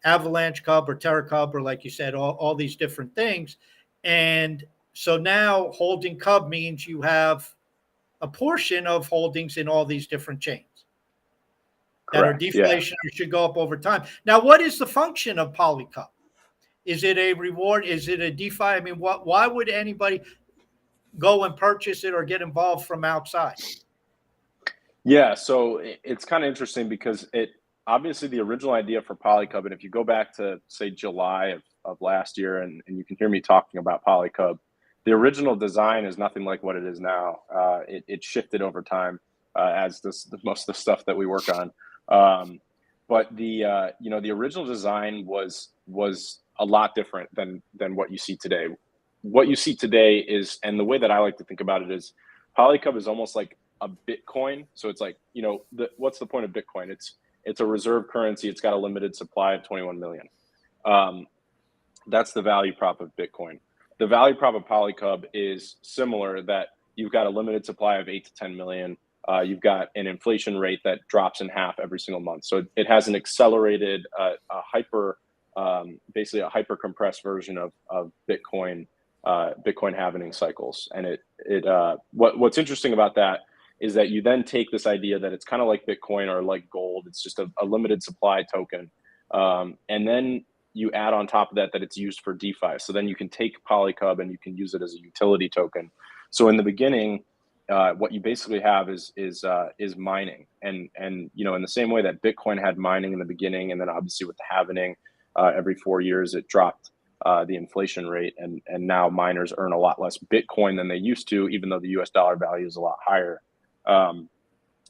Avalanche Cub or Terra Cub, or like you said, all these different things. And so now holding Cub means you have a portion of holdings in all these different chains that are deflationary, should go up over time. Now, what is the function of PolyCub? Is it a reward? Is it a DeFi? I mean, why would anybody go and purchase it or get involved from outside? Yeah, so it's kind of interesting because obviously the original idea for PolyCub, and if you go back to say July of last year, and you can hear me talking about PolyCub, the original design is nothing like what it is now. It shifted over time, as most of the stuff that we work on. But the original design was a lot different than what you see today. What you see today is, and the way that I like to think about it is, PolyCub is almost like a Bitcoin. So it's like, what's the point of Bitcoin? It's a reserve currency. It's got a limited supply of 21 million. That's the value prop of Bitcoin. The value prop of PolyCub is similar, that you've got a limited supply of 8 to 10 million. You've got an inflation rate that drops in half every single month. So it has an accelerated, basically a hyper compressed version of Bitcoin halvening cycles. And what's interesting about that is that you then take this idea that it's kind of like Bitcoin or like gold. It's just a limited supply token. And then you add on top of that it's used for DeFi. So then you can take PolyCub and you can use it as a utility token. So in the beginning, what you basically have is mining, and in the same way that Bitcoin had mining in the beginning, and then obviously with the halvening, every 4 years it dropped the inflation rate, and now miners earn a lot less Bitcoin than they used to, even though the US dollar value is a lot higher.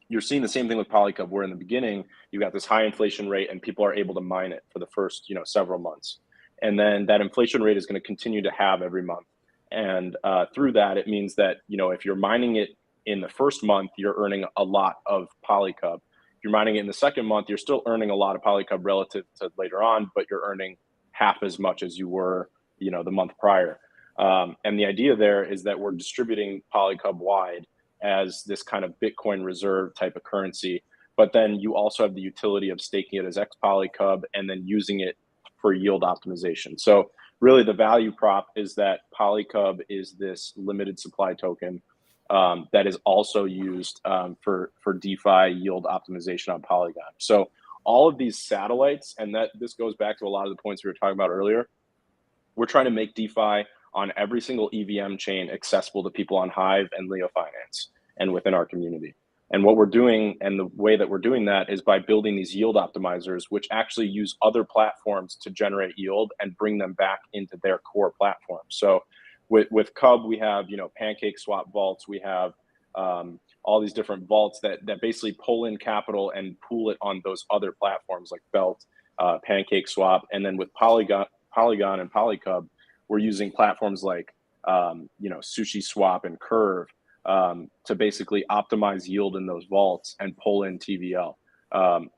You're seeing the same thing with PolyCub, where in the beginning you got this high inflation rate and people are able to mine it for the first several months, and then that inflation rate is going to continue to halve every month. And through that, it means that, if you're mining it in the first month, you're earning a lot of PolyCub. If you're mining it in the second month, you're still earning a lot of PolyCub relative to later on, but you're earning half as much as you were, the month prior. And the idea there is that we're distributing PolyCub wide as this kind of Bitcoin reserve type of currency. But then you also have the utility of staking it as XPolyCub and then using it for yield optimization. So really, the value prop is that PolyCub is this limited supply token that is also used for DeFi yield optimization on Polygon. So all of these satellites, and this goes back to a lot of the points we were talking about earlier, we're trying to make DeFi on every single EVM chain accessible to people on Hive and Leo Finance and within our community. And what we're doing, and the way that we're doing that, is by building these yield optimizers, which actually use other platforms to generate yield and bring them back into their core platform. So with Cub, we have, pancake swap vaults. We have all these different vaults that basically pull in capital and pool it on those other platforms like Belt, pancake swap. And then with Polygon and PolyCub, we're using platforms like, Sushi Swap and Curve to basically optimize yield in those vaults and pull in TVL.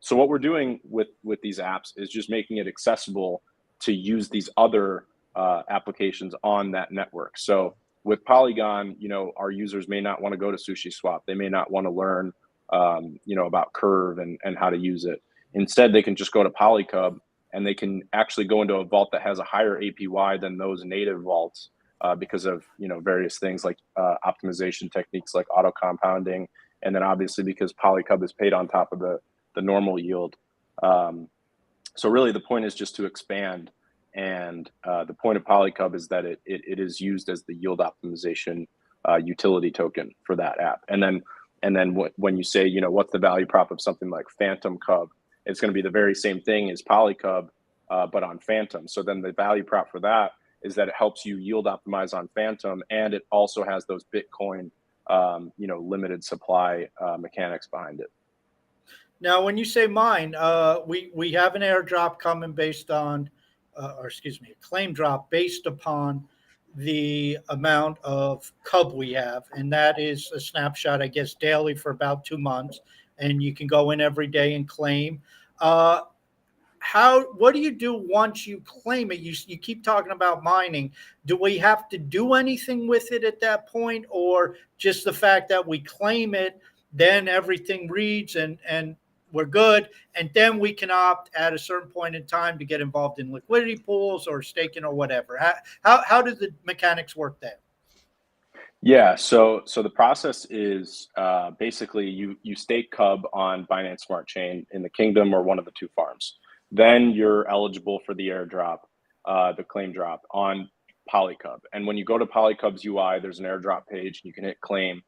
So what we're doing with these apps is just making it accessible to use these other applications on that network. So with Polygon, our users may not want to go to Sushi Swap. They may not want to learn, about Curve and how to use it. Instead, they can just go to PolyCub and they can actually go into a vault that has a higher APY than those native vaults. Because of various things like optimization techniques like auto compounding, and then obviously because PolyCub is paid on top of the normal yield. So really the point is just to expand. And the point of PolyCub is that it is used as the yield optimization utility token for that app. And then when you say, what's the value prop of something like Phantom Cub, it's going to be the very same thing as PolyCub, but on Phantom. So then the value prop for that is that it helps you yield optimize on Phantom, and it also has those Bitcoin, limited supply mechanics behind it. Now, when you say mine, we have an airdrop coming based on, a claim drop based upon the amount of Cub we have, and that is a snapshot, I guess, daily for about 2 months, and you can go in every day and claim. What do you do once you claim it? You keep talking about mining. Do we have to do anything with it at that point, or just the fact that we claim it, then everything reads and we're good, and then we can opt at a certain point in time to get involved in liquidity pools or staking or whatever? How do the mechanics work there? Yeah, so the process is basically you stake Cub on Binance Smart Chain in the Kingdom or one of the 2 farms. Then you're eligible for the airdrop, the claim drop on PolyCub. And when you go to PolyCub's UI, there's an airdrop page. You can hit claim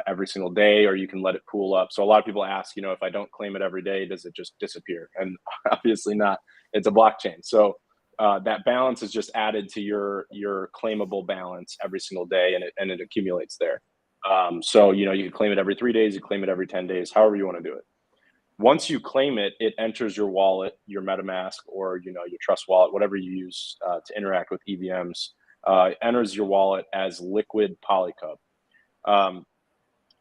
every single day, or you can let it pool up. So a lot of people ask, if I don't claim it every day, does it just disappear? And obviously not. It's a blockchain. So that balance is just added to your claimable balance every single day, and it accumulates there. So you can claim it every 3 days, you claim it every 10 days, however you want to do it. Once you claim it, it enters your wallet, your MetaMask, or your Trust wallet, whatever you use to interact with EVMs. Enters your wallet as liquid PolyCub.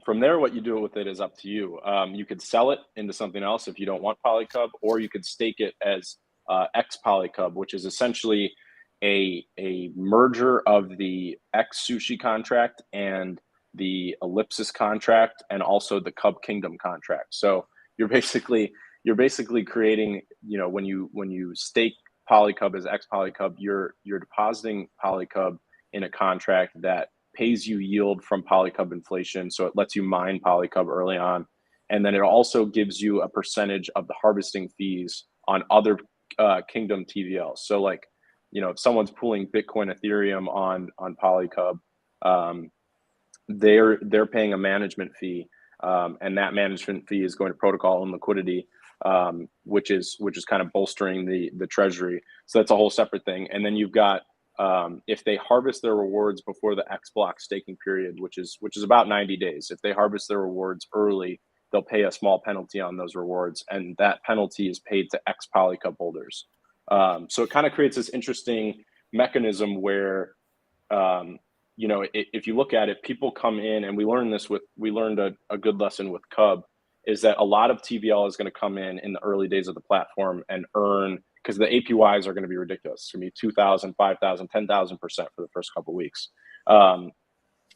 From there, what you do with it is up to you. You could sell it into something else if you don't want PolyCub, or you could stake it as X PolyCub, which is essentially a merger of the X Sushi contract and the Ellipsis contract, and also the Cub Kingdom contract. So you're basically creating, when you stake PolyCub as X PolyCub, you're depositing PolyCub in a contract that pays you yield from PolyCub inflation. So it lets you mine PolyCub early on, and then it also gives you a percentage of the harvesting fees on other Kingdom TVLs. So if someone's pulling Bitcoin, Ethereum on PolyCub, they're paying a management fee. And that management fee is going to protocol and liquidity, which is kind of bolstering the treasury. So that's a whole separate thing. And then you've got if they harvest their rewards before the X block staking period, which is about 90 days. If they harvest their rewards early, they'll pay a small penalty on those rewards, and that penalty is paid to X PolyCub holders. So it kind of creates this interesting mechanism where if you look at it, people come in, and we learned a good lesson with Cub, is that a lot of TVL is going to come in the early days of the platform and earn, because the APYs are going to be ridiculous. It's going to be 2,000, 5,000, 10,000% for the first couple of weeks. A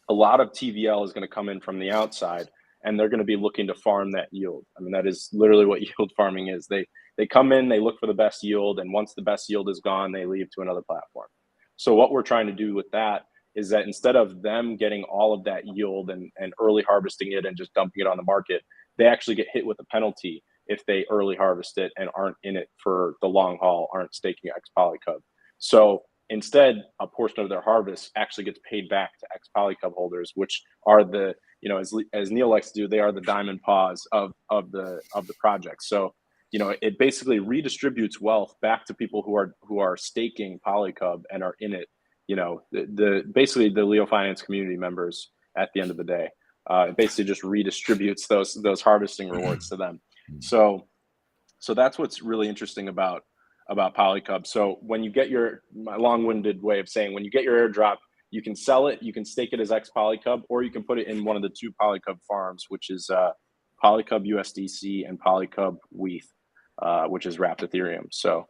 lot of TVL is going to come in from the outside, and they're going to be looking to farm that yield. I mean, that is literally what yield farming is. They come in, they look for the best yield, and once the best yield is gone, they leave to another platform. So what we're trying to do with that is that instead of them getting all of that yield and early harvesting it and just dumping it on the market, they actually get hit with a penalty if they early harvest it and aren't in it for the long haul, aren't staking X PolyCub. So instead, a portion of their harvest actually gets paid back to X PolyCub holders, which are the, as Neil likes to do, they are the diamond paws of the project. So, it basically redistributes wealth back to people who are staking PolyCub and are in it. Basically the Leo Finance community members at the end of the day. It basically just redistributes those harvesting rewards to them. So that's what's really interesting about PolyCub. So when you get my long-winded way of saying, when you get your airdrop, you can sell it, you can stake it as X PolyCub, or you can put it in one of the 2 PolyCub farms, which is PolyCub USDC and PolyCub WETH, which is wrapped Ethereum. So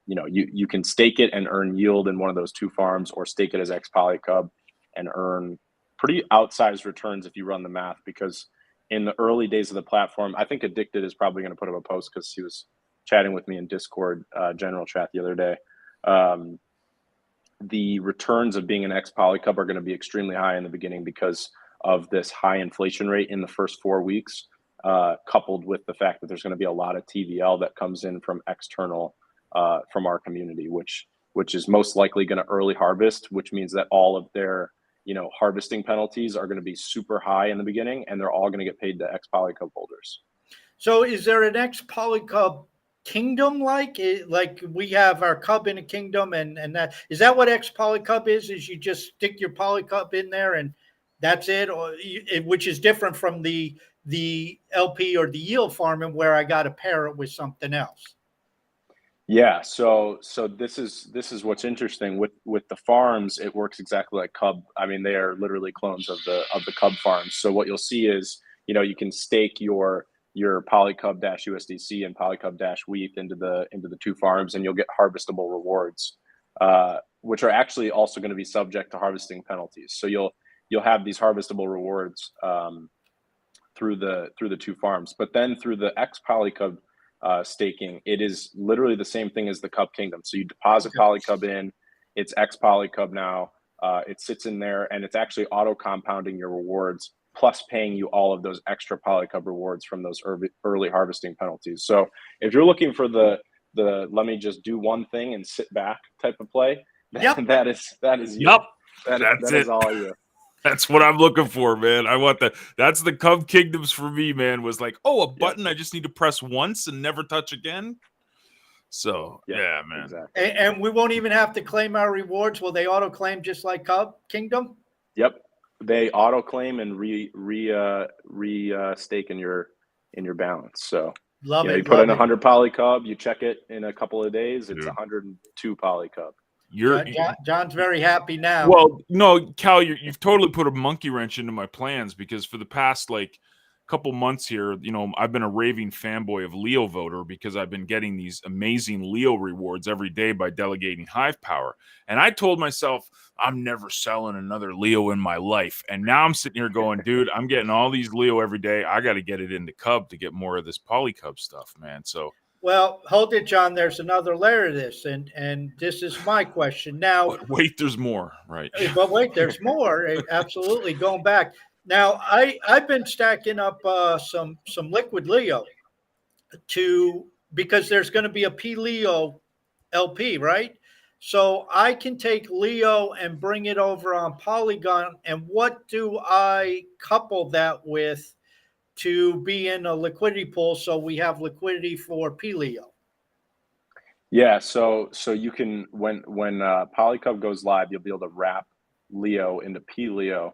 you can stake it and earn yield in one of those 2 farms, or stake it as X PolyCub and earn pretty outsized returns if you run the math, because in the early days of the platform, I think Addicted is probably going to put up a post, because he was chatting with me in Discord general chat the other day. The returns of being an X PolyCub are going to be extremely high in the beginning because of this high inflation rate in the first 4 weeks. coupled with the fact that there's going to be a lot of TVL that comes in from external, from our community, which is most likely going to early harvest, which means that all of their, harvesting penalties are going to be super high in the beginning, and they're all going to get paid to ex-PolyCub holders. So is there an ex-PolyCub kingdom like we have our cub in a kingdom, and that is that what ex-PolyCub is you just stick your PolyCub in there and that's it, or which is different from the LP or the yield farming where I got to pair it with something else? Yeah, so this is what's interesting with the farms. It works exactly like Cub. I mean, they are literally clones of the Cub farms. So what you'll see is, you can stake your PolyCub USDC and PolyCub WETH into the two farms, and you'll get harvestable rewards, which are actually also going to be subject to harvesting penalties. So you'll have these harvestable rewards through the two farms, but then through the ex-PolyCub staking, it is literally the same thing as the Cub Kingdom. So you deposit PolyCub in, it's ex-PolyCub now, it sits in there, and it's actually auto compounding your rewards, plus paying you all of those extra PolyCub rewards from those early harvesting penalties. So if you're looking for the let me just do one thing and sit back type of play, that is you. Yep. That is all you. That's what I'm looking for, man. I want that. That's the Cub Kingdoms for me, man. Was like, a button I just need to press once and never touch again. So yeah, man. Exactly. And we won't even have to claim our rewards. Will they auto claim just like Cub Kingdom? Yep, they auto claim and stake in your balance. So love it. You put in 100 PolyCub, you check it in a couple of days, it's 102 PolyCub. John's very happy now. Well, no, Khal, you've totally put a monkey wrench into my plans, because for the past couple months here, I've been a raving fanboy of Leo Voter, because I've been getting these amazing Leo rewards every day by delegating Hive power. And I told myself, I'm never selling another Leo in my life. And now I'm sitting here going, dude, I'm getting all these Leo every day. I got to get it into Cub to get more of this PolyCub stuff, man. So. Well, hold it, John. There's another layer to this, and this is my question now. But wait, there's more, right? But wait, there's more. Absolutely, going back now. I've been stacking up some liquid Leo because there's going to be a P Leo LP, right? So I can take Leo and bring it over on Polygon. And what do I couple that with to be in a liquidity pool so we have liquidity for PLEO? Yeah, so you can, when PolyCub goes live, you'll be able to wrap Leo into PLEO,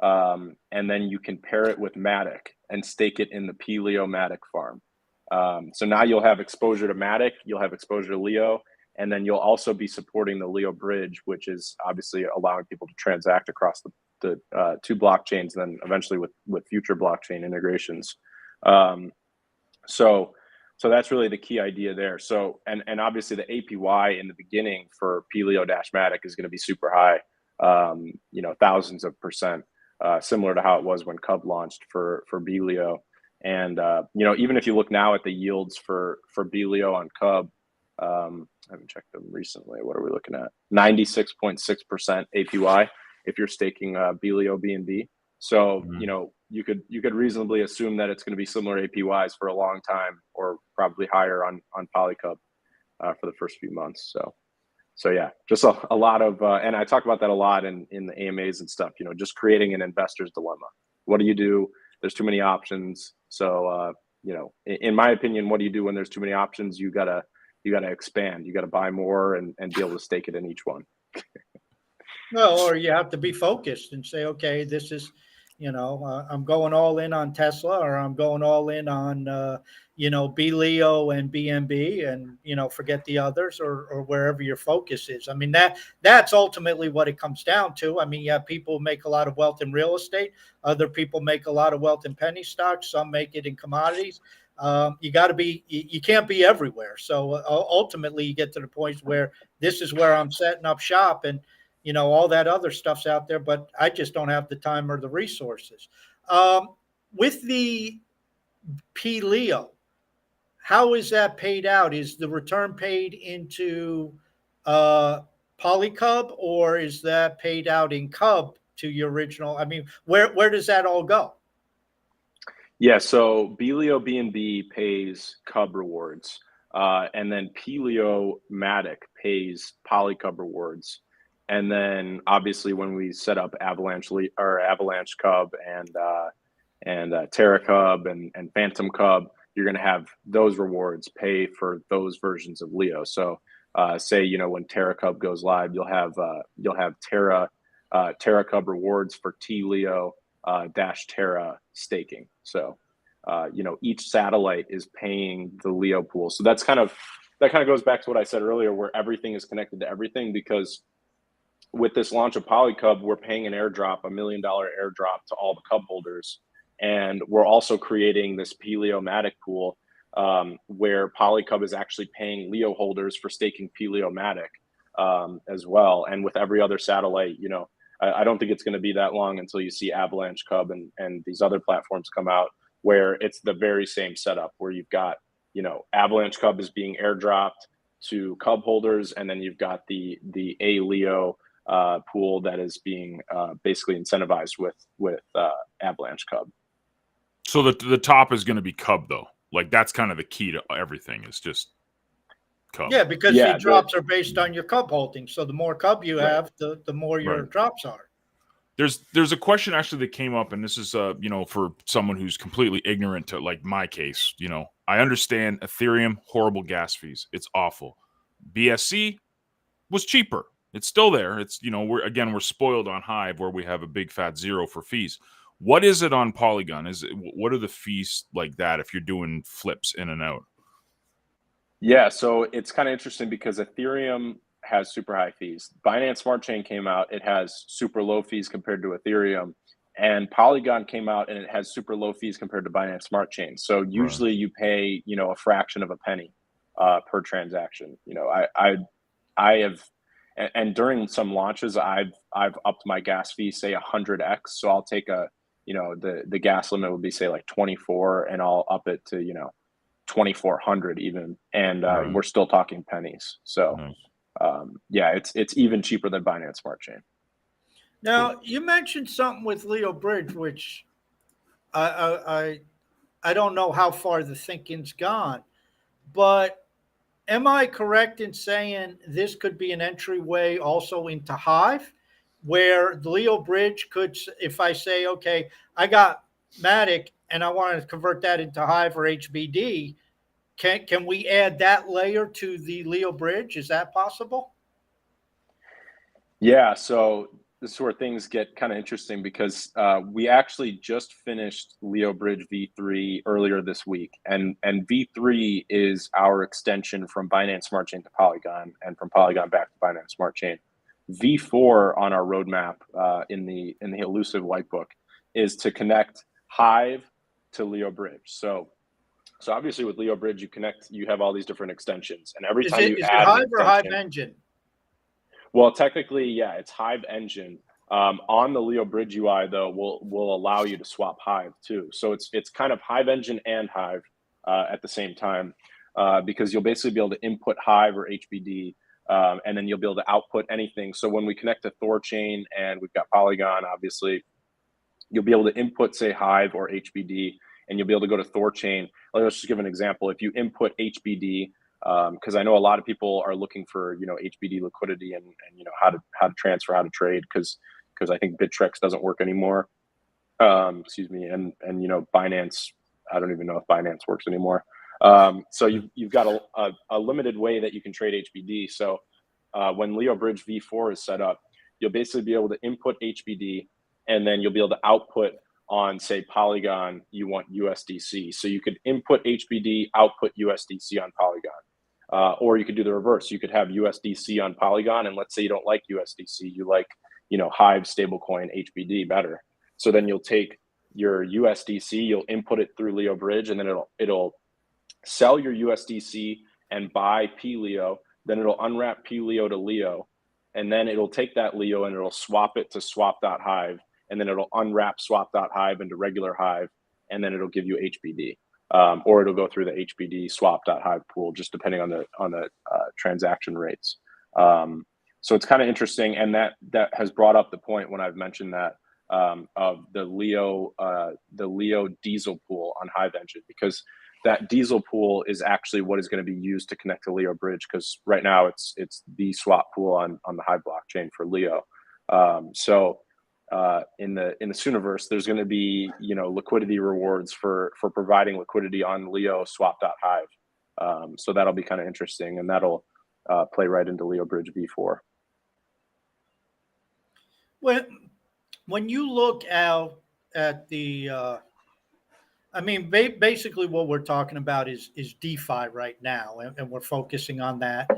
and then you can pair it with Matic and stake it in the PLEO Matic farm. So now you'll have exposure to Matic, you'll have exposure to Leo, and then you'll also be supporting the Leo bridge, which is obviously allowing people to transact across the two blockchains, and then eventually with future blockchain integrations. So that's really the key idea there. So and obviously the APY in the beginning for PLEO-Matic is going to be super high, thousands of percent, similar to how it was when Cub launched for BLEO. And even if you look now at the yields for BLEO on Cub, I haven't checked them recently. What are we looking at? 96.6% APY if you're staking BLEO BNB. So you could reasonably assume that it's going to be similar APYs for a long time, or probably higher on PolyCub for the first few months. So yeah, just a lot of and I talk about that a lot in the AMAs and stuff. Just creating an investor's dilemma. What do you do? There's too many options. So in my opinion, what do you do when there's too many options? You gotta expand. You gotta buy more and be able to stake it in each one. Well, or you have to be focused and say, okay, this is, I'm going all in on Tesla, or I'm going all in on, BLEO and BNB, and, forget the others, or wherever your focus is. I mean, that's ultimately what it comes down to. I mean, people make a lot of wealth in real estate. Other people make a lot of wealth in penny stocks. Some make it in commodities. You can't be everywhere. So ultimately you get to the point where this is where I'm setting up shop, and, all that other stuff's out there, but I just don't have the time or the resources. With the PLEO, how is that paid out? Is the return paid into PolyCub, or is that paid out in Cub to your original? I mean, where does that all go? Yeah, so Belio BNB pays Cub rewards, and then Matic pays PolyCub rewards, and then obviously when we set up Avalanche Cub and Terra Cub and Phantom Cub, you're going to have those rewards pay for those versions of Leo. So say when Terra Cub goes live, you'll have Terra Cub rewards for T Leo dash Terra staking. So each satellite is paying the Leo pool. So that kind of goes back to what I said earlier, where everything is connected to everything, because with this launch of PolyCub, we're paying an airdrop, $1 million airdrop to all the Cub holders. And we're also creating this Matic pool where PolyCub is actually paying Leo holders for staking Matic as well. And with every other satellite, I don't think it's going to be that long until you see Avalanche Cub and these other platforms come out where it's the very same setup, where you've got, Avalanche Cub is being airdropped to Cub holders, and then you've got the A Leo pool that is being basically incentivized with Avalanche Cub. So the top is going to be Cub, though. Like, that's kind of the key to everything, is just Cub. Yeah, because the drops are based on your Cub holdings. So the more Cub you have, the more your drops are. There's a question actually that came up, and this is for someone who's completely ignorant to, like, my case. I understand Ethereum, horrible gas fees. It's awful. BSC was cheaper. It's still there. It's we're spoiled on Hive, where we have a big fat zero for fees. What is it on Polygon? What are the fees like that if you're doing flips in and out? Yeah, so it's kind of interesting because Ethereum has super high fees. Binance Smart Chain came out, it has super low fees compared to Ethereum. And Polygon came out and it has super low fees compared to Binance Smart Chain. So usually you pay, a fraction of a penny per transaction. I have, and during some launches, I've upped my gas fee, say 100x. So I'll take the gas limit would be, say, like 24, and I'll up it to 2,400 even, and we're still talking pennies. So it's even cheaper than Binance Smart Chain. Now, you mentioned something with Leo Bridge, which I don't know how far the thinking's gone, but am I correct in saying this could be an entryway also into Hive, where the Leo Bridge could, if I say, okay, I got Matic and I want to convert that into Hive or HBD, can we add that layer to the Leo Bridge? Is that possible? Yeah, so this is where things get kind of interesting, because we actually just finished Leo Bridge V3 earlier this week, and V3 is our extension from Binance Smart Chain to Polygon, and from Polygon back to Binance Smart Chain. V4 on our roadmap in the elusive white book is to connect Hive to Leo Bridge. So obviously with Leo Bridge, you have all these different extensions, and every time you add Hive or Hive Engine? Well, technically, yeah, it's Hive Engine. On the Leo Bridge UI, though, will allow you to swap Hive too. So it's kind of Hive Engine and Hive at the same time, because you'll basically be able to input Hive or HBD, and then you'll be able to output anything. So when we connect to Thorchain and we've got Polygon, obviously, you'll be able to input, say, Hive or HBD, and you'll be able to go to Thorchain. Let's just give an example. If you input HBD, because I know a lot of people are looking for HBD liquidity and how to transfer, how to trade, because I think Bittrex doesn't work anymore. Excuse me, and Binance, I don't even know if Binance works anymore. So you've got a limited way that you can trade HBD. So when Leo Bridge V4 is set up, you'll basically be able to input HBD, and then you'll be able to output on, say, Polygon, you want USDC. So you could input HBD, output USDC on Polygon. Or you could do the reverse. You could have USDC on Polygon, and let's say you don't like USDC, you like, Hive stablecoin HBD better. So then you'll take your USDC, you'll input it through Leo Bridge, and then it'll sell your USDC and buy PLeo. Then it'll unwrap PLeo to Leo, and then it'll take that Leo and it'll swap it to swap.hive, and then it'll unwrap swap.hive into regular Hive, and then it'll give you HBD. Or it'll go through the HBD swap.hive pool, just depending on the transaction rates. So it's kind of interesting, and that has brought up the point when I've mentioned that of the Leo diesel pool on Hive Engine, because that diesel pool is actually what is going to be used to connect to Leo Bridge, because right now it's the swap pool on the Hive blockchain for Leo. In the Sooniverse, there's going to be liquidity rewards for providing liquidity on Leo swap.hive. So that'll be kind of interesting, and that'll play right into Leo Bridge V4. When you look out at the, basically what we're talking about is DeFi right now, and we're focusing on that.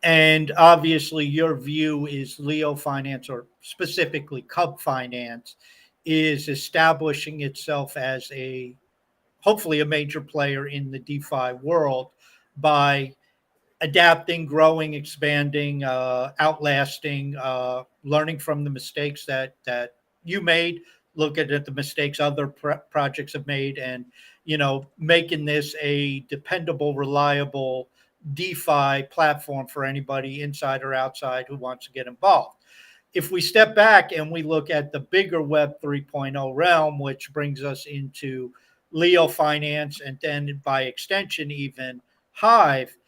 And obviously, your view is Leo Finance, or specifically Cub Finance, is establishing itself as hopefully a major player in the DeFi world by adapting, growing, expanding, outlasting, learning from the mistakes that you made, looking at the mistakes other projects have made, and making this a dependable, reliable DeFi platform for anybody inside or outside who wants to get involved. If we step back and we look at the bigger Web 3.0 realm, which brings us into Leo Finance, and then by extension even Hive,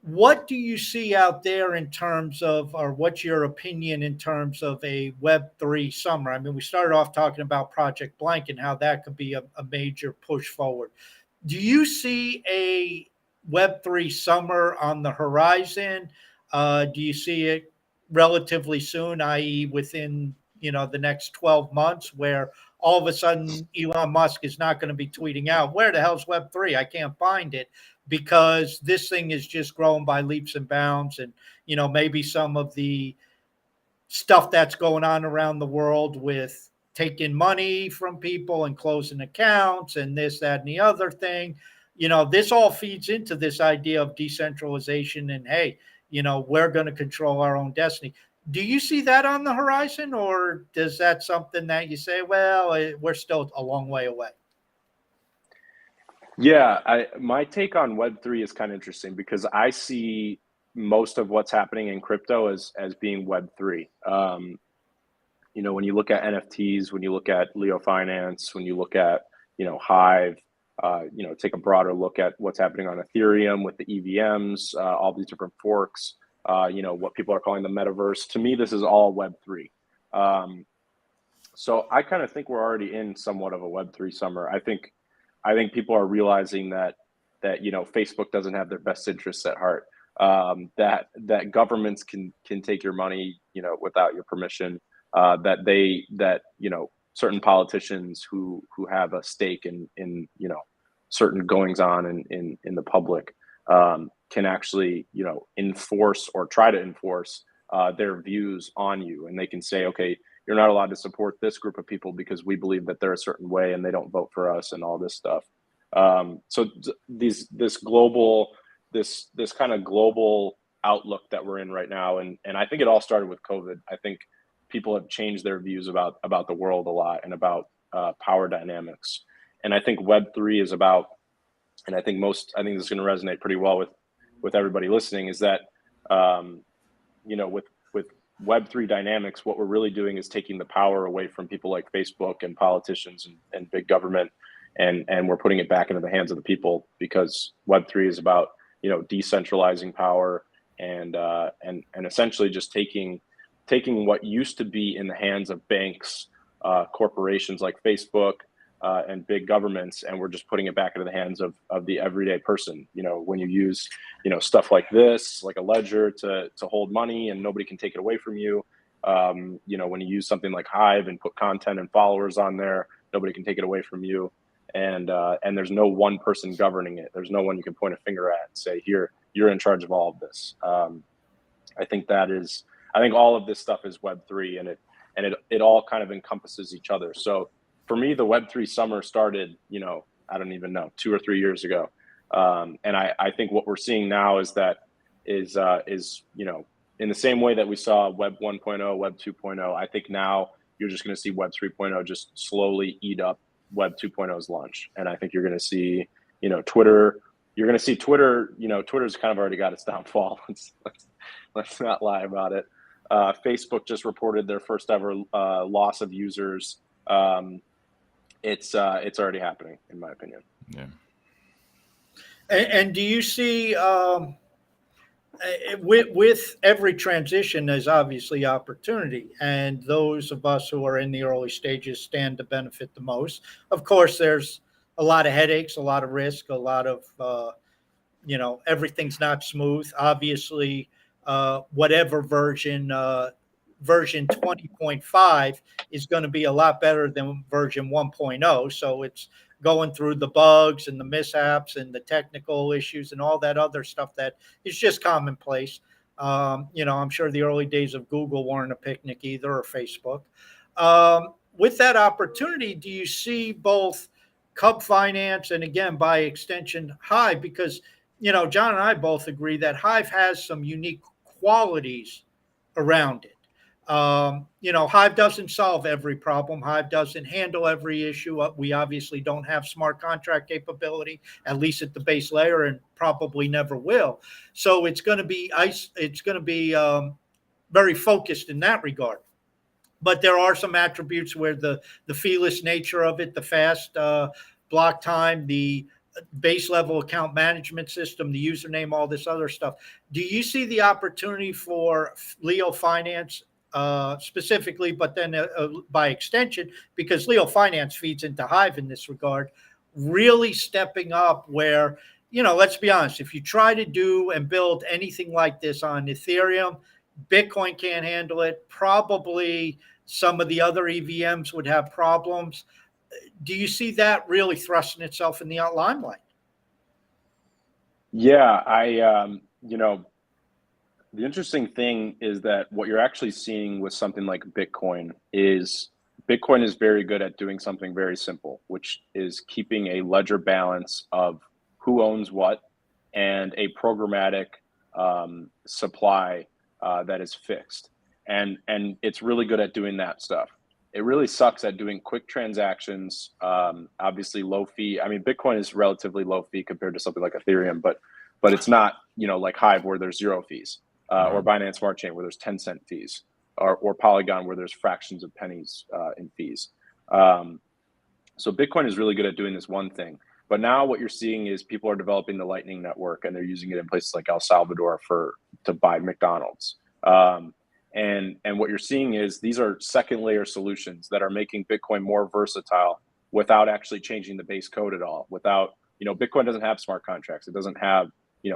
what do you see out there in terms of, or what's your opinion in terms of a Web3 summer? I mean, we started off talking about Project Blank and how that could be a major push forward. Do you see a Web3 summer on the horizon? Do you see it relatively soon, i.e. within the next 12 months, where all of a sudden Elon Musk is not going to be tweeting out, where the hell's Web3? I can't find it, because this thing is just growing by leaps and bounds. And, maybe some of the stuff that's going on around the world with taking money from people and closing accounts and this, that, and the other thing, this all feeds into this idea of decentralization and, hey, we're going to control our own destiny. Do you see that on the horizon, or is that something that you say, well, we're still a long way away? Yeah, my take on Web3 is kind of interesting, because I see most of what's happening in crypto as being Web3. When you look at NFTs, when you look at Leo Finance, when you look at Hive, take a broader look at what's happening on Ethereum with the EVMs, all these different forks, what people are calling the metaverse. To me, this is all Web3. So I kind of think we're already in somewhat of a Web3 summer. I think people are realizing that Facebook doesn't have their best interests at heart. That governments can take your money without your permission. That certain politicians who have a stake in certain goings on in the public can actually enforce or try to enforce their views on you, and they can say, okay, you're not allowed to support this group of people because we believe that they're a certain way and they don't vote for us, and all this stuff. So this kind of global outlook that we're in right now, and I think it all started with COVID. I think people have changed their views about the world a lot, and about power dynamics. And I think Web3 is about, and I think this is going to resonate pretty well with everybody listening, is that with Web3 dynamics, what we're really doing is taking the power away from people like Facebook and politicians and big government, and we're putting it back into the hands of the people, because Web3 is about decentralizing power and essentially just taking what used to be in the hands of banks, corporations like Facebook, and big governments, and we're just putting it back into the hands of the everyday person. When you use stuff like this, like a ledger, to hold money and nobody can take it away from you. When you use something like Hive and put content and followers on there, nobody can take it away from you. And there's no one person governing it. There's no one you can point a finger at and say, here, you're in charge of all of this. I think all of this stuff is Web3, and it all kind of encompasses each other. So for me, the Web3 summer started, I don't even know, 2 or 3 years ago. And I think what we're seeing now is in the same way that we saw Web 1.0, Web 2.0, I think now you're just going to see Web 3.0 just slowly eat up Web 2.0's launch. And I think you're going to see, Twitter. You're going to see Twitter. Twitter's kind of already got its downfall. Let's not lie about it. Facebook just reported their first ever loss of users. It's already happening, in my opinion. Yeah. And do you see with every transition, there's obviously opportunity, and those of us who are in the early stages stand to benefit the most. Of course, there's a lot of headaches, a lot of risk, a lot of everything's not smooth. Obviously, whatever version 20.5 is going to be a lot better than version 1.0. So it's going through the bugs and the mishaps and the technical issues and all that other stuff that is just commonplace. I'm sure the early days of Google weren't a picnic either, or Facebook. With that opportunity, do you see both Cub Finance and, again, by extension, Hive? Because, John and I both agree that Hive has some unique qualities around it. Hive doesn't solve every problem. Hive doesn't handle every issue. We obviously don't have smart contract capability, at least at the base layer, and probably never will. So it's going to be very focused in that regard. But there are some attributes where the feeless nature of it, the fast block time, the base level account management system, the username, all this other stuff. Do you see the opportunity for Leo Finance specifically, but then by extension, because Leo Finance feeds into Hive in this regard, really stepping up where, let's be honest, if you try to do and build anything like this on Ethereum, Bitcoin can't handle it. Probably some of the other EVMs would have problems. Do you see that really thrusting itself in the limelight? Yeah, the interesting thing is that what you're actually seeing with something like Bitcoin is very good at doing something very simple, which is keeping a ledger balance of who owns what and a programmatic supply that is fixed. And it's really good at doing that stuff. It really sucks at doing quick transactions, obviously low fee. I mean, Bitcoin is relatively low fee compared to something like Ethereum, but it's not, like Hive where there's 0 fees, or Binance Smart Chain where there's 10-cent fees, or Polygon where there's fractions of pennies in fees. So Bitcoin is really good at doing this one thing. But now what you're seeing is people are developing the Lightning Network, and they're using it in places like El Salvador to buy McDonald's. And what you're seeing is these are second layer solutions that are making Bitcoin more versatile without actually changing the base code at all. Without, Bitcoin doesn't have smart contracts. It doesn't have,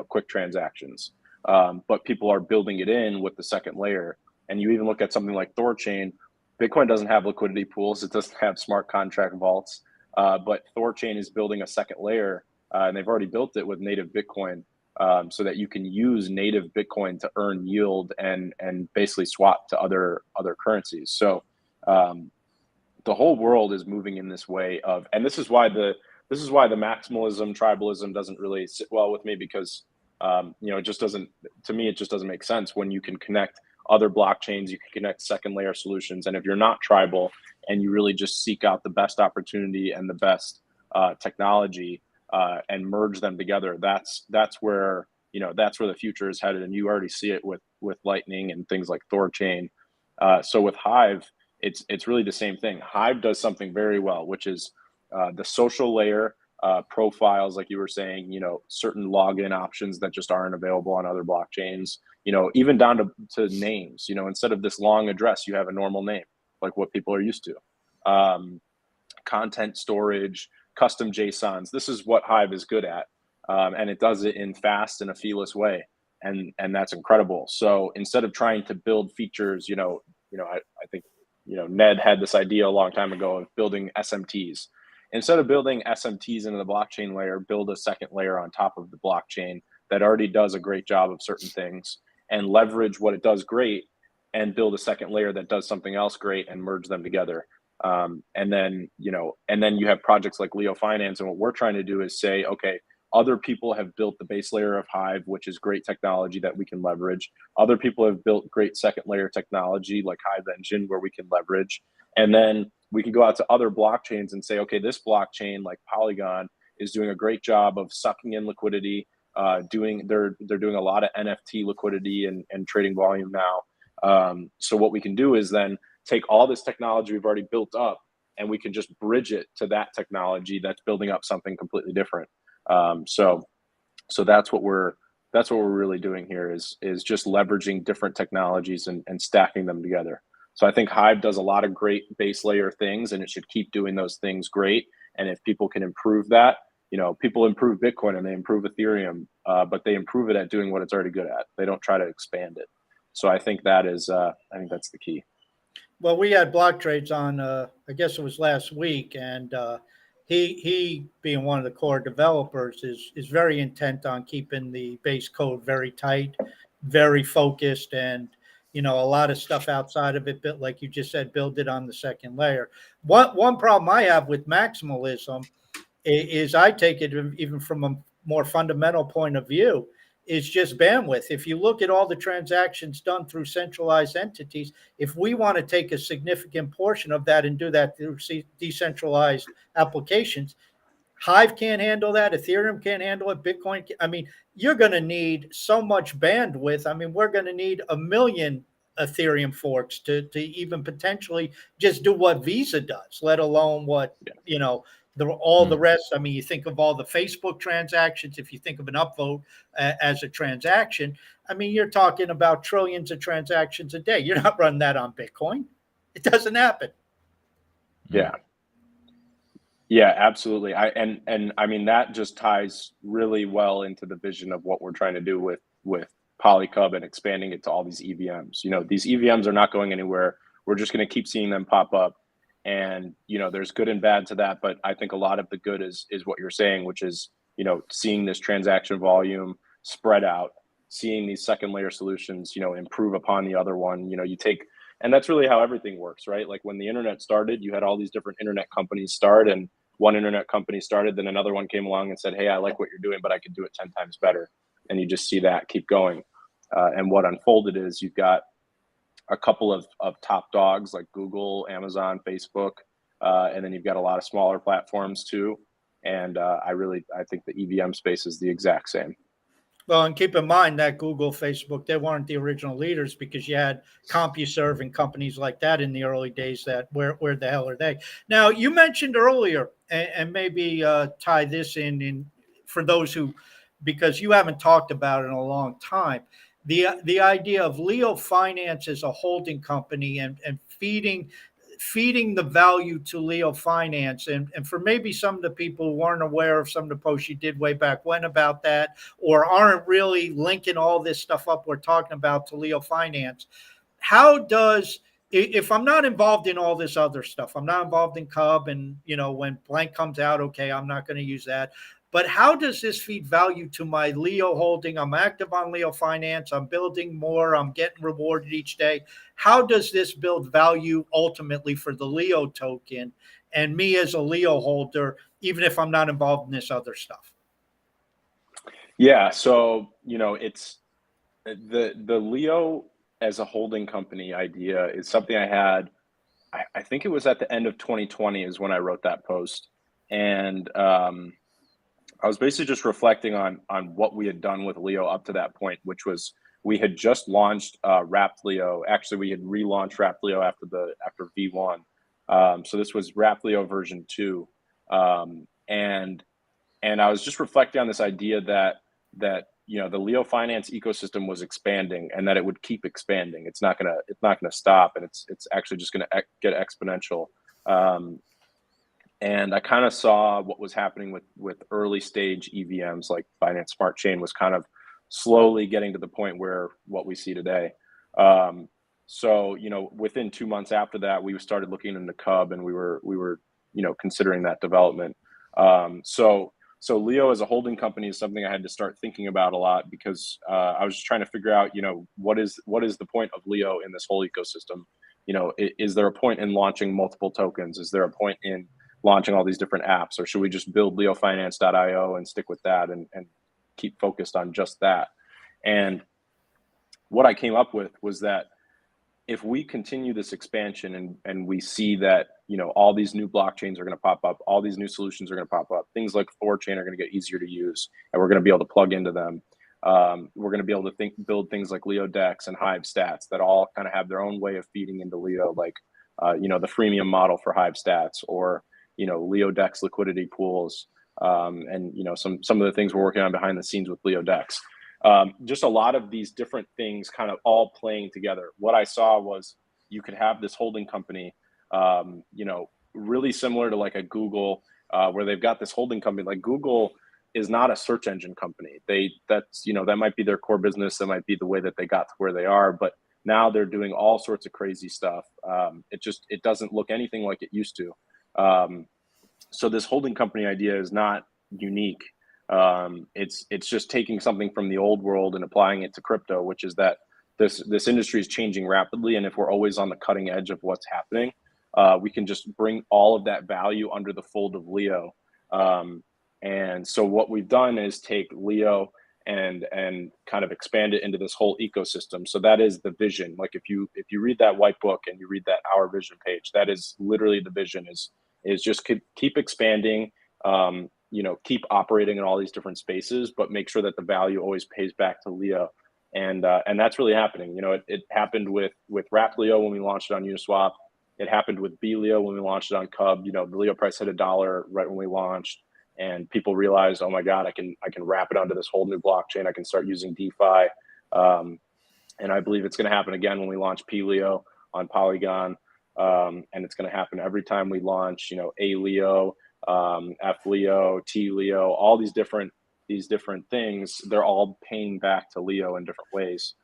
quick transactions. But people are building it in with the second layer. And you even look at something like Thorchain. Bitcoin doesn't have liquidity pools. It doesn't have smart contract vaults. But Thorchain is building a second layer, and they've already built it with native Bitcoin. So that you can use native Bitcoin to earn yield and basically swap to other currencies. So the whole world is moving in this way of, and this is why the maximalism, tribalism doesn't really sit well with me, because it just doesn't, to me, it just doesn't make sense when you can connect other blockchains, you can connect second layer solutions. And if you're not tribal and you really just seek out the best opportunity and the best technology, and merge them together, that's where the future is headed. And you already see it with Lightning and things like Thorchain. So with Hive, it's really the same thing. Hive does something very well, which is the social layer, profiles, like you were saying, certain login options that just aren't available on other blockchains, even down to names. Instead of this long address, you have a normal name, like what people are used to. Content storage, custom JSONs. This is what Hive is good at, and it does it in fast and a feeless way, and that's incredible. So instead of trying to build features, I think Ned had this idea a long time ago of building SMTs. Instead of building SMTs into the blockchain layer, build a second layer on top of the blockchain that already does a great job of certain things, and leverage what it does great, and build a second layer that does something else great, and merge them together. And then you have projects like Leo Finance. And what we're trying to do is say, okay, other people have built the base layer of Hive, which is great technology that we can leverage. Other people have built great second layer technology like Hive Engine, where we can leverage. And then we can go out to other blockchains and say, okay, this blockchain like Polygon is doing a great job of sucking in liquidity. They're doing a lot of NFT liquidity and trading volume now. So what we can do is then take all this technology we've already built up, and we can just bridge it to that technology that's building up something completely different. So that's what we're really doing here is just leveraging different technologies and stacking them together. So I think Hive does a lot of great base layer things, and it should keep doing those things great. And if people can improve that, people improve Bitcoin and they improve Ethereum, but they improve it at doing what it's already good at. They don't try to expand it. So I think that's the key. Well, we had Block Trades on, I guess it was last week, and he being one of the core developers is very intent on keeping the base code very tight, very focused, and a lot of stuff outside of it, but like you just said, build it on the second layer. One problem I have with maximalism is I take it even from a more fundamental point of view, is just bandwidth. If you look at all the transactions done through centralized entities, if we want to take a significant portion of that and do that through decentralized applications, Hive can't handle that. Ethereum can't handle it. Bitcoin I mean, you're going to need so much bandwidth. I mean, we're going to need 1 million Ethereum forks to even potentially just do what Visa does, let alone what, all the rest. I mean, you think of all the Facebook transactions. If you think of an upvote as a transaction, I mean, you're talking about trillions of transactions a day. You're not running that on Bitcoin. It doesn't happen. Yeah, absolutely. And I mean, that just ties really well into the vision of what we're trying to do with PolyCub and expanding it to all these EVMs. These EVMs are not going anywhere. We're just going to keep seeing them pop up. And, there's good and bad to that. But I think a lot of the good is what you're saying, which is, seeing this transaction volume spread out, seeing these second layer solutions, improve upon the other one. And that's really how everything works, right? Like when the internet started, you had all these different internet companies start, and one internet company started, then another one came along and said, hey, I like what you're doing, but I could do it 10 times better. And you just see that keep going. And what unfolded is you've got a couple of top dogs like Google, Amazon, Facebook, and then you've got a lot of smaller platforms too. And I think the EVM space is the exact same. Well, and keep in mind that Google, Facebook, they weren't the original leaders, because you had CompuServe and companies like that in the early days that where the hell are they? Now, you mentioned earlier, and maybe tie this in for those who, because you haven't talked about it in a long time, the idea of Leo Finance as a holding company and feeding the value to Leo Finance. And for maybe some of the people who weren't aware of some of the posts you did way back when about that, or aren't really linking all this stuff up we're talking about to Leo Finance, how does, if I'm not involved in all this other stuff, I'm not involved in Cub, and when Blank comes out, okay, I'm not going to use that. But how does this feed value to my Leo holding? I'm active on Leo Finance. I'm building more. I'm getting rewarded each day. How does this build value ultimately for the Leo token and me as a Leo holder, even if I'm not involved in this other stuff? Yeah. So, it's the Leo as a holding company idea is something I had, I think it was at the end of 2020 is when I wrote that post. And, I was basically just reflecting on what we had done with Leo up to that point, which was we had just launched Wrapped Leo. Actually, we had relaunched Wrapped Leo after V1. So this was Wrapped Leo version 2, and I was just reflecting on this idea that the Leo Finance ecosystem was expanding, and that it would keep expanding. It's not gonna stop, and it's actually just gonna get exponential. And I kind of saw what was happening with early stage EVMs like Binance Smart Chain was kind of slowly getting to the point where what we see today. So, within 2 months after that, we started looking into Cub, and we were considering that development. So Leo as a holding company is something I had to start thinking about a lot, because I was just trying to figure out, what is the point of Leo in this whole ecosystem? Is there a point in launching multiple tokens? Is there a point in launching all these different apps, or should we just build leofinance.io and stick with that and keep focused on just that? And what I came up with was that if we continue this expansion and we see that, all these new blockchains are going to pop up, all these new solutions are going to pop up, things like 4chain are going to get easier to use, and we're going to be able to plug into them. We're going to be able to build things like Leo Dex and Hive Stats that all kind of have their own way of feeding into Leo, like the freemium model for Hive Stats, or Leo Dex liquidity pools, and some of the things we're working on behind the scenes with Leo Dex. Just a lot of these different things kind of all playing together. What I saw was you could have this holding company, really similar to like a Google, where they've got this holding company. Like Google is not a search engine company. That might be their core business. That might be the way that they got to where they are, but now they're doing all sorts of crazy stuff. It doesn't look anything like it used to. So this holding company idea is not unique. It's just taking something from the old world and applying it to crypto, which is that this industry is changing rapidly, and if we're always on the cutting edge of what's happening, we can just bring all of that value under the fold of Leo. And so what we've done is take Leo and kind of expand it into this whole ecosystem. So that is the vision. Like if you read that white book and you read that Our Vision page, that is literally the vision, is just keep expanding, keep operating in all these different spaces, but make sure that the value always pays back to Leo. And that's really happening. It happened with Wrap Leo when we launched it on Uniswap. It happened with B Leo when we launched it on Cub. The Leo price hit $1 right when we launched, and people realized, oh my God, I can wrap it onto this whole new blockchain. I can start using DeFi. And I believe it's going to happen again when we launch P Leo on Polygon. And it's going to happen every time we launch, A Leo, F Leo, T Leo, all these different things. They're all paying back to Leo in different ways.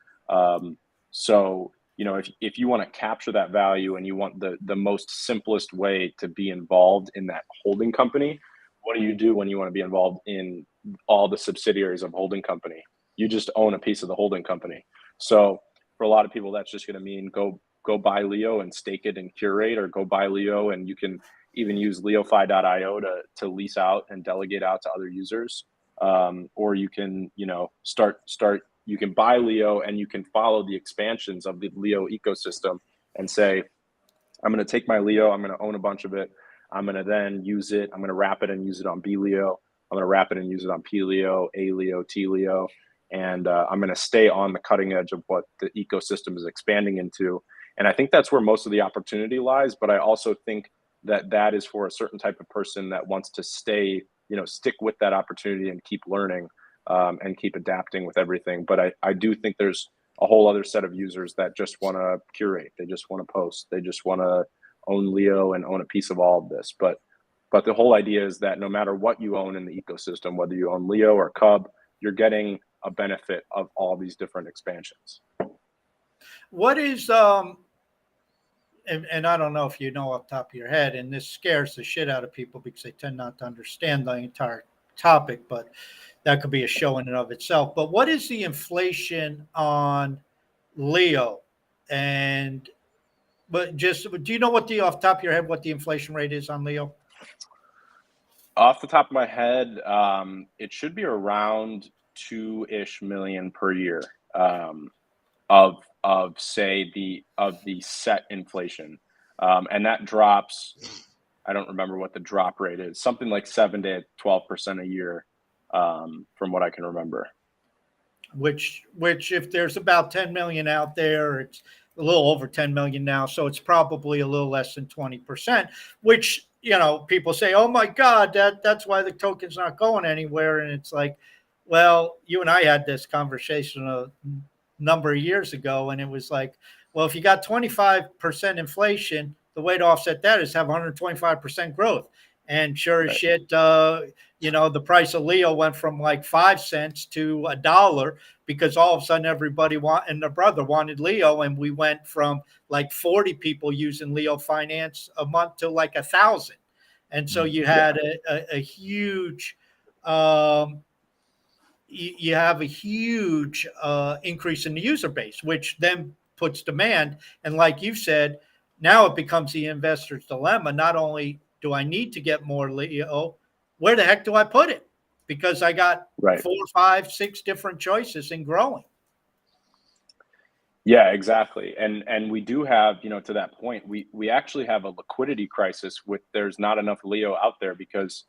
So if you want to capture that value and you want the most simplest way to be involved in that holding company, what do you do when you want to be involved in all the subsidiaries of holding company? You just own a piece of the holding company. So for a lot of people, that's just going to mean go buy Leo and stake it and curate, or go buy Leo and you can even use leofi.io to lease out and delegate out to other users. Or you can, you can buy Leo and you can follow the expansions of the Leo ecosystem and say, I'm going to take my Leo, I'm going to own a bunch of it. I'm going to then use it. I'm going to wrap it and use it on B Leo. I'm going to wrap it and use it on P Leo, A Leo, T Leo. And I'm going to stay on the cutting edge of what the ecosystem is expanding into. And I think that's where most of the opportunity lies. But I also think that is for a certain type of person that wants to stay, stick with that opportunity and keep learning and keep adapting with everything. But I do think there's a whole other set of users that just want to curate. They just want to post. They just want to own Leo and own a piece of all of this. But the whole idea is that no matter what you own in the ecosystem, whether you own Leo or Cub, you're getting a benefit of all these different expansions. What is and I don't know if you know off the top of your head, and this scares the shit out of people because they tend not to understand the entire topic, but that could be a show in and of itself. But what is the inflation on Leo? But do you know off the top of your head what the inflation rate is on Leo? Off the top of my head, it should be around 2-ish million per year of the set inflation, and that drops. I don't remember what the drop rate is. Something like 7 to 12% a year, from what I can remember. Which if there's about 10 million out there, it's a little over 10 million now, so it's probably a little less than 20%. Which people say, "Oh my God, that's why the token's not going anywhere." And it's like, well, you and I had this conversation a number of years ago, and it was like, well, if you got 25% inflation, the way to offset that is have 125% growth. And sure as shit, the price of Leo went from like 5 cents to $1 because all of a sudden everybody and their brother wanted Leo, and we went from like 40 people using Leo Finance a month to like 1,000. And so you had a huge, you have a huge increase in the user base, which then puts demand. And like you said, now it becomes the investor's dilemma. Not only do I need to get more Leo, where the heck do I put it? Because I got 4, 5, 6 different choices in growing. Yeah, exactly. And we do have, to that point, we actually have a liquidity crisis there's not enough Leo out there because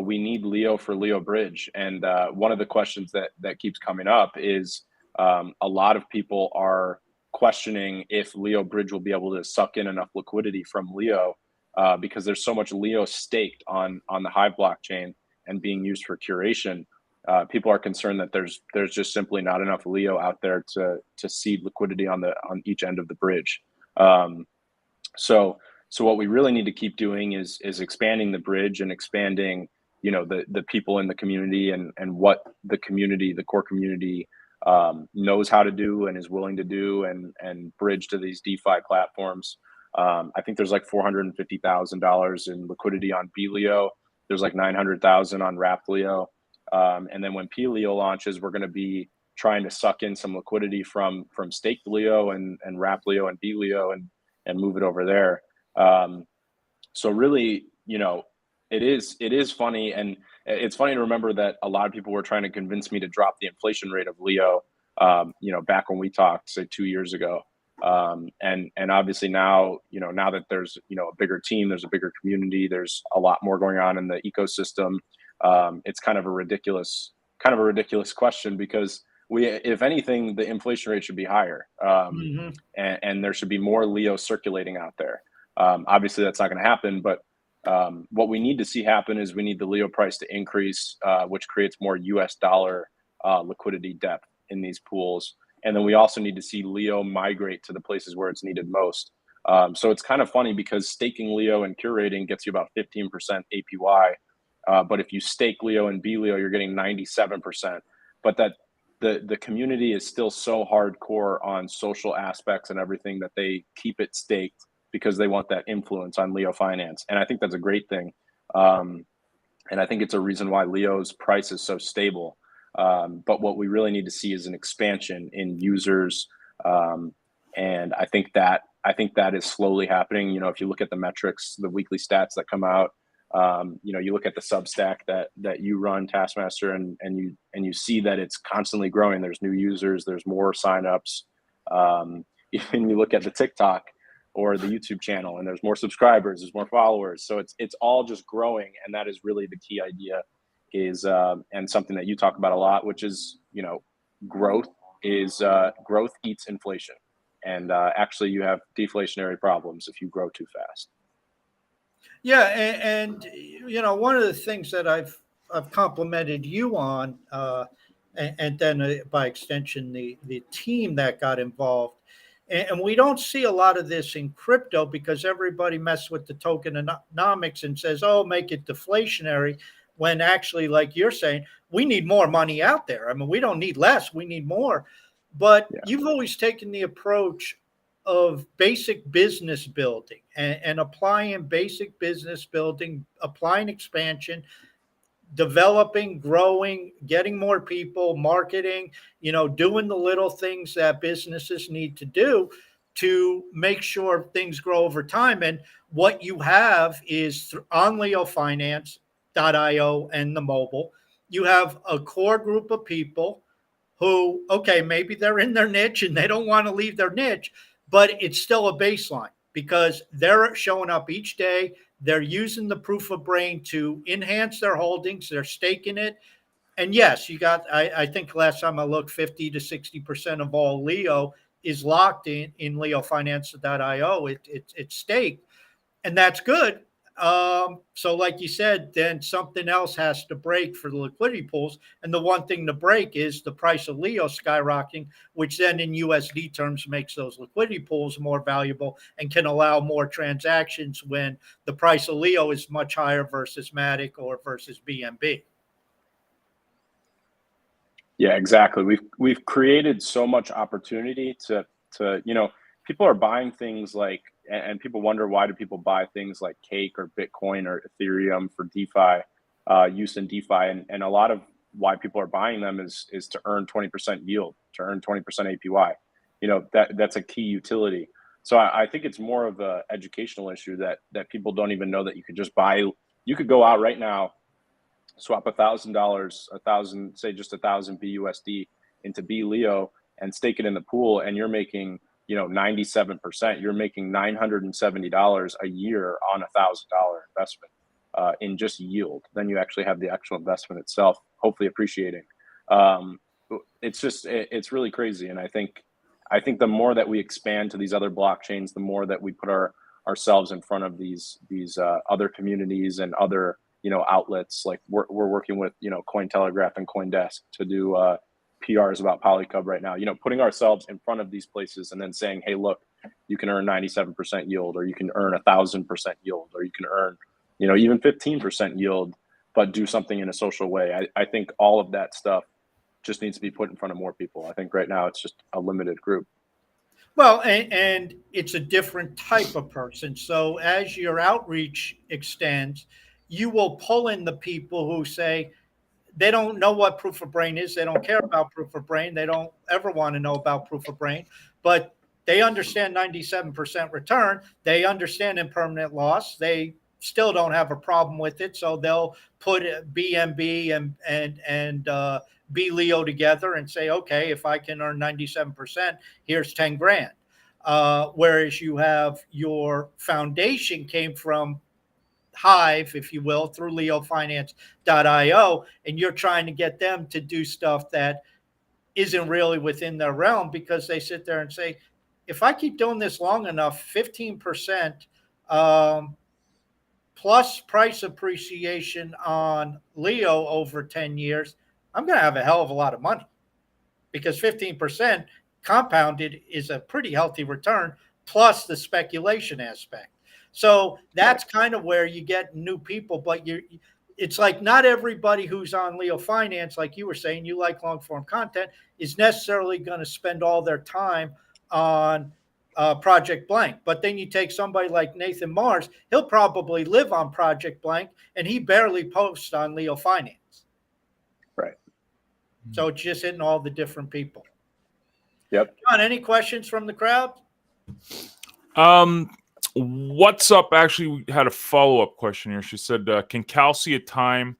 we need Leo for Leo Bridge. And one of the questions that keeps coming up is a lot of people are questioning if Leo Bridge will be able to suck in enough liquidity from Leo because there's so much Leo staked on the Hive blockchain and being used for curation. People are concerned that there's just simply not enough Leo out there to seed liquidity on each end of the bridge. So what we really need to keep doing is expanding the bridge and expanding, the people in the community and what the core community knows how to do and is willing to do and bridge to these DeFi platforms. I think there's like $450,000 in liquidity on BLeo. There's like 900,000 on Wrapped Leo. And then when PLeo launches, we're going to be trying to suck in some liquidity from Staked Leo and Wrapped Leo and BLeo and move it over there. So really, it is funny, and it's funny to remember that a lot of people were trying to convince me to drop the inflation rate of Leo, back when we talked, say 2 years ago. And obviously now, now that there's, a bigger team, there's a bigger community, there's a lot more going on in the ecosystem. It's kind of a ridiculous question because if anything, the inflation rate should be higher. And there should be more Leo circulating out there. Obviously that's not going to happen, but what we need to see happen is we need the Leo price to increase, which creates more US dollar liquidity depth in these pools. And then we also need to see Leo migrate to the places where it's needed most. So it's kind of funny because staking Leo and curating gets you about 15% APY. But if you stake Leo and BLeo, you're getting 97%. But that the community is still so hardcore on social aspects and everything that they keep it staked because they want that influence on Leo finance. And I think that's a great thing. And I think it's a reason why Leo's price is so stable. But what we really need to see is an expansion in users. And I think that is slowly happening. If you look at the metrics, the weekly stats that come out, you look at the Substack that you run, Taskmaster, and you see that it's constantly growing. There's new users, there's more signups. Even you look at the TikTok or the YouTube channel, and there's more subscribers, there's more followers. So it's all just growing, and that is really the key idea. Is and something that you talk about a lot, which is growth eats inflation, and actually you have deflationary problems if you grow too fast. Yeah, and one of the things that I've complimented you on, and then by extension the team that got involved, and we don't see a lot of this in crypto because everybody messes with the tokenomics and says, "Oh, make it deflationary," when actually, like you're saying, we need more money out there. I mean, we don't need less; we need more. But you've always taken the approach of basic business building and applying basic business building, applying expansion, developing, growing, getting more people, marketing, doing the little things that businesses need to do to make sure things grow over time. And what you have is on leofinance.io and the mobile, you have a core group of people who, okay, maybe they're in their niche and they don't want to leave their niche, but it's still a baseline because they're showing up each day. They're using the proof of brain to enhance their holdings. They're staking it. And yes, you got, I think last time I looked, 50 to 60% of all Leo is locked in leofinance.io. It's staked, and that's good. So like you said, then something else has to break for the liquidity pools. And the one thing to break is the price of Leo skyrocketing, which then in USD terms makes those liquidity pools more valuable and can allow more transactions when the price of Leo is much higher versus Matic or versus BNB. Yeah, exactly. We've created so much opportunity to people are buying things like, and people wonder, why do people buy things like Cake or Bitcoin or Ethereum for DeFi, use in DeFi? And a lot of why people are buying them is to earn 20% yield, to earn 20% APY. That's a key utility. So I think it's more of an educational issue that people don't even know that you could just buy. You could go out right now, swap $1,000, say just 1,000 BUSD into BLeo and stake it in the pool, and you're making 97%. You're making $970 a year on $1,000 investment. in just yield than you actually have the actual investment itself, hopefully appreciating. It's really crazy. And I think the more that we expand to these other blockchains, the more that we put ourselves in front of these other communities and other, outlets. Like we're working with, Cointelegraph and CoinDesk to do PRs about PolyCub right now, putting ourselves in front of these places and then saying, hey, look, you can earn 97% yield, or you can earn 1,000% yield, or you can earn, even 15% yield, but do something in a social way. I think all of that stuff just needs to be put in front of more people. I think right now it's just a limited group. Well, and it's a different type of person. So as your outreach extends, you will pull in the people who say they don't know what proof of brain is. They don't care about proof of brain. They don't ever want to know about proof of brain, but they understand 97% return. They understand impermanent loss. They still don't have a problem with it. So they'll put BNB and B Leo together and say, okay, if I can earn 97%, here's 10 grand. Whereas you have your foundation came from Hive, if you will, through leofinance.io, and you're trying to get them to do stuff that isn't really within their realm, because they sit there and say, if I keep doing this long enough, 15% plus price appreciation on Leo over 10 years, I'm going to have a hell of a lot of money, because 15% compounded is a pretty healthy return, plus the speculation aspect. So that's kind of where you get new people, but it's like not everybody who's on Leo Finance, like you were saying, you like long form content, is necessarily going to spend all their time on Project Blank. But then you take somebody like Nathan Mars, he'll probably live on Project Blank, and he barely posts on Leo Finance. Right. So it's just hitting all the different people. Yep. John, any questions from the crowd? What's up? Actually, we had a follow-up question here. She said, can Khal see a time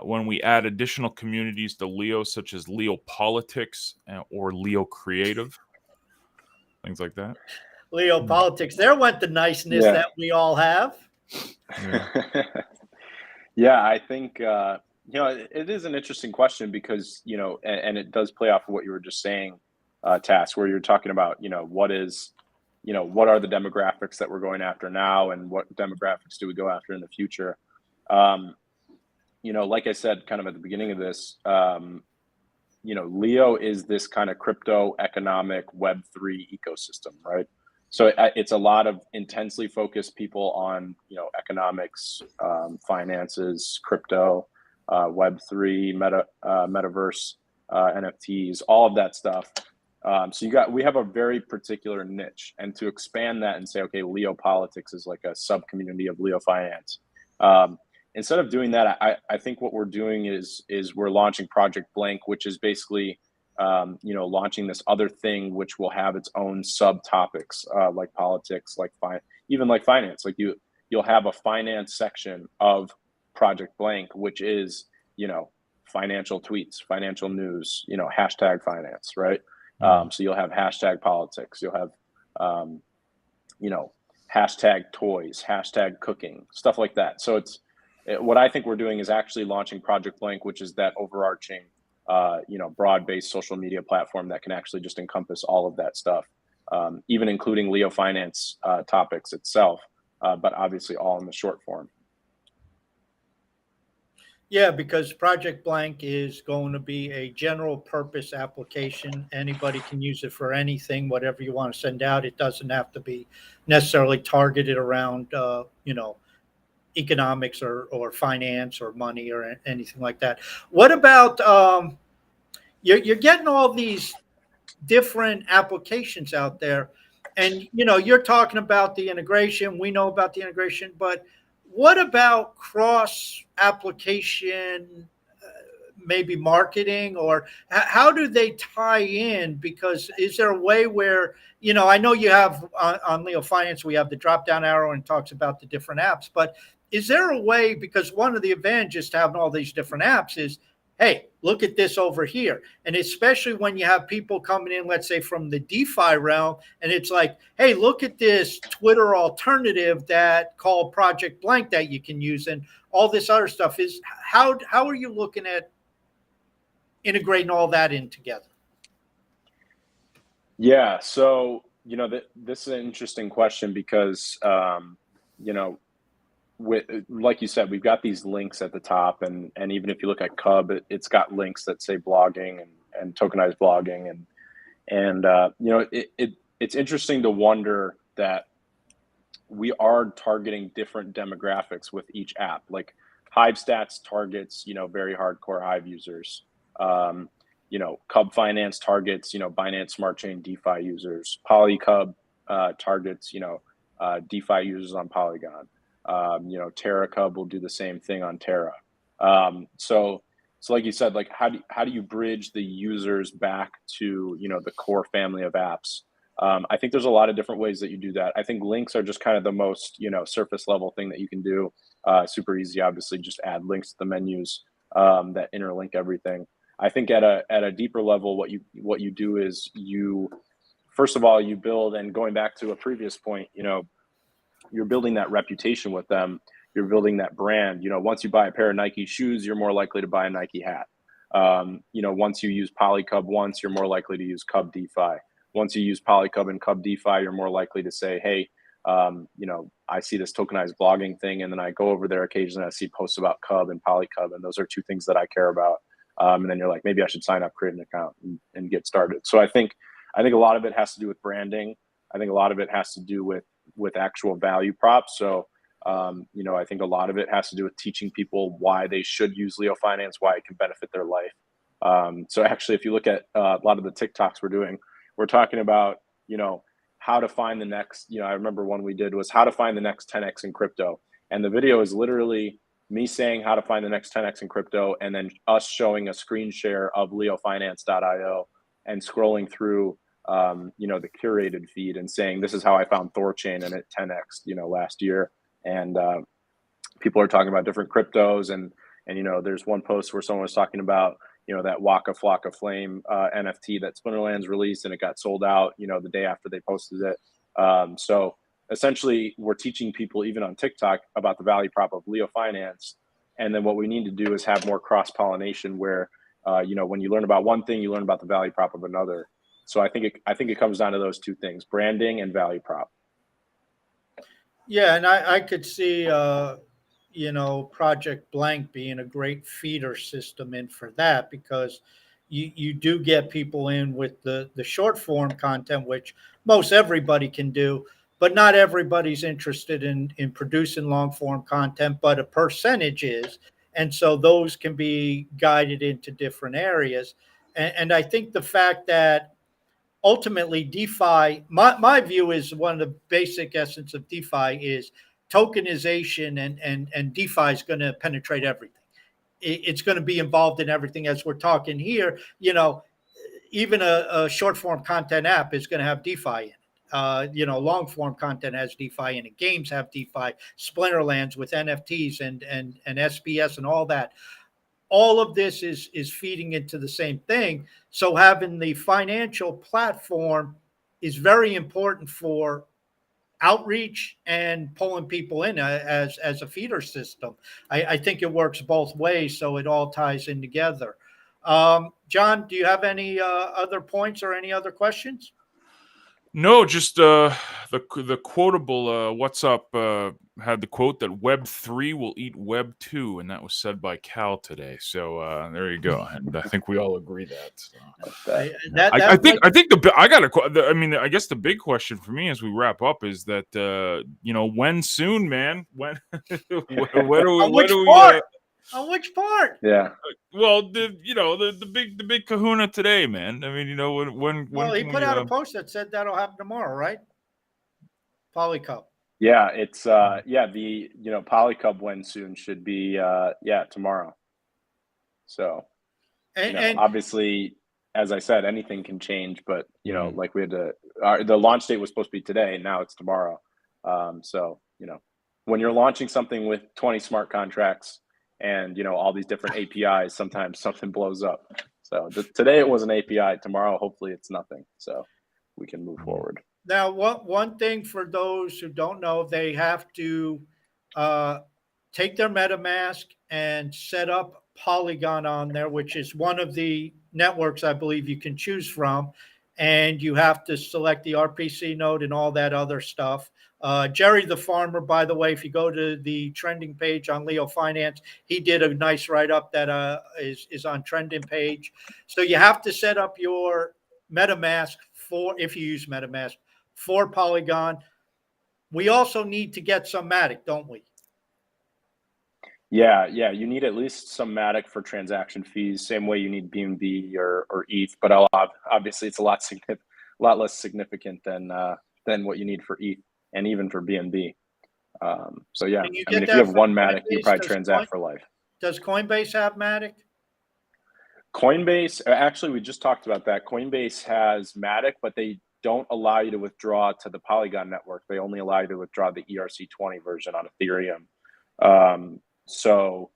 when we add additional communities to Leo, such as Leo Politics or Leo Creative? Things like that. Leo Politics. There went the niceness that we all have. Yeah, I think, it is an interesting question because, and it does play off of what you were just saying, Task, where you're talking about, what are the demographics that we're going after now, and what demographics do we go after in the future? Like I said, kind of at the beginning of this, Leo is this kind of crypto economic Web3 ecosystem, right? So it's a lot of intensely focused people on, economics, finances, crypto, Web3, metaverse, NFTs, all of that stuff. So we have a very particular niche, and to expand that and say, okay, Leo Politics is like a sub community of Leo Finance. Instead of doing that, I think what we're doing is we're launching Project Blank, which is basically, launching this other thing, which will have its own subtopics, like politics, like even like finance. Like you'll have a finance section of Project Blank, which is, financial tweets, financial news, hashtag finance, right? So you'll have hashtag politics, you'll have, hashtag toys, hashtag cooking, stuff like that. So what I think we're doing is actually launching Project Blank, which is that overarching, broad-based social media platform that can actually just encompass all of that stuff, even including Leo Finance topics itself, but obviously all in the short form. Yeah, because Project Blank is going to be a general purpose application. Anybody can use it for anything, whatever you want to send out. It doesn't have to be necessarily targeted around, economics or finance or money or anything like that. What about you're getting all these different applications out there, and you're talking about the integration. We know about the integration, but what about cross application, maybe marketing, or how do they tie in? Because is there a way where, I know you have on Leo Finance, we have the drop down arrow and talks about the different apps, but is there a way, because one of the advantages to having all these different apps is, hey, look at this over here. And especially when you have people coming in, let's say from the DeFi realm, and it's like, hey, look at this Twitter alternative that called Project Blank that you can use, and all this other stuff. Is how are you looking at integrating all that in together? Yeah, so this is an interesting question because with, like you said, we've got these links at the top, and even if you look at Cub, it's got links that say blogging and tokenized blogging, and it's interesting to wonder that we are targeting different demographics with each app. Like Hive Stats targets very hardcore Hive users. Cub Finance targets Binance Smart Chain DeFi users. PolyCub targets DeFi users on Polygon. Terra Cub will do the same thing on Terra. So like you said, like how do you bridge the users back to the core family of apps? I think there's a lot of different ways that you do that. I think links are just kind of the most surface level thing that you can do. Super easy, obviously, just add links to the menus that interlink everything. I think at a deeper level, what you do is first of all, you build, and going back to a previous point, you're building that reputation with them. You're building that brand. Once you buy a pair of Nike shoes, you're more likely to buy a Nike hat. Once you use PolyCub once, you're more likely to use Cub DeFi. Once you use PolyCub and Cub DeFi, you're more likely to say, hey, I see this tokenized blogging thing, and then I go over there occasionally, I see posts about Cub and PolyCub, and those are two things that I care about. And then you're like, maybe I should sign up, create an account, and get started. So I think a lot of it has to do with branding. I think a lot of it has to do with actual value props. So, I think a lot of it has to do with teaching people why they should use Leo Finance, why it can benefit their life. So actually, if you look at a lot of the TikToks we're doing, we're talking about, how to find the next, I remember one we did was how to find the next 10X in crypto. And the video is literally me saying how to find the next 10X in crypto, and then us showing a screen share of leofinance.io and scrolling through, the curated feed and saying, this is how I found Thorchain and it 10X, last year. And people are talking about different cryptos. And there's one post where someone was talking about, that Waka Flocka Flame NFT that Splinterlands released, and it got sold out, the day after they posted it. So essentially, we're teaching people even on TikTok about the value prop of Leo Finance. And then what we need to do is have more cross-pollination where, when you learn about one thing, you learn about the value prop of another. So I think it comes down to those two things, branding and value prop. Yeah, and I could see Project Blank being a great feeder system in for that, because you do get people in with the short form content, which most everybody can do, but not everybody's interested in producing long form content, but a percentage is. And so those can be guided into different areas. And I think the fact that ultimately DeFi, my view is one of the basic essence of DeFi is tokenization, and DeFi is going to penetrate everything. It's going to be involved in everything. As we're talking here, even a short form content app is going to have DeFi in it. Long form content has DeFi in it. Games have DeFi. Splinterlands with NFTs and SBS and all that. All of this is feeding into the same thing. So having the financial platform is very important for outreach and pulling people in as a feeder system. I think it works both ways, so it all ties in together. John, do you have any other points or any other questions? No, just the quotable What's Up had the quote that Web 3 will eat Web 2, and that was said by Khal today. So there you go, and I think we all agree that. So. I guess the big question for me as we wrap up is that when soon, man? When On which part? Yeah. Well, the big kahuna today, man. I mean, when Well, he put out a post that said that'll happen tomorrow, right? PolyCub. Yeah, it's the PolyCub when soon should be tomorrow. So and obviously, as I said, anything can change, but like we had the launch date was supposed to be today, and now it's tomorrow. So when you're launching something with 20 smart contracts and all these different APIs. Sometimes something blows up. So today it was an API. Tomorrow, hopefully, it's nothing. So we can move forward. Now, one thing for those who don't know, they have to take their MetaMask and set up Polygon on there, which is one of the networks I believe you can choose from. And you have to select the RPC node and all that other stuff. Jerry the Farmer, by the way, if you go to the trending page on Leo Finance, he did a nice write-up that is on trending page. So you have to set up your MetaMask if you use MetaMask, for Polygon. We also need to get some Matic, don't we? Yeah. You need at least some Matic for transaction fees. Same way you need BNB or ETH, but obviously it's a lot less significant than what you need for ETH and even for BNB. So yeah, if you have one Matic, you probably transact for life. Does Coinbase have Matic? Coinbase, actually, we just talked about that. Coinbase has Matic, but they don't allow you to withdraw to the Polygon network. They only allow you to withdraw the ERC20 version on Ethereum. So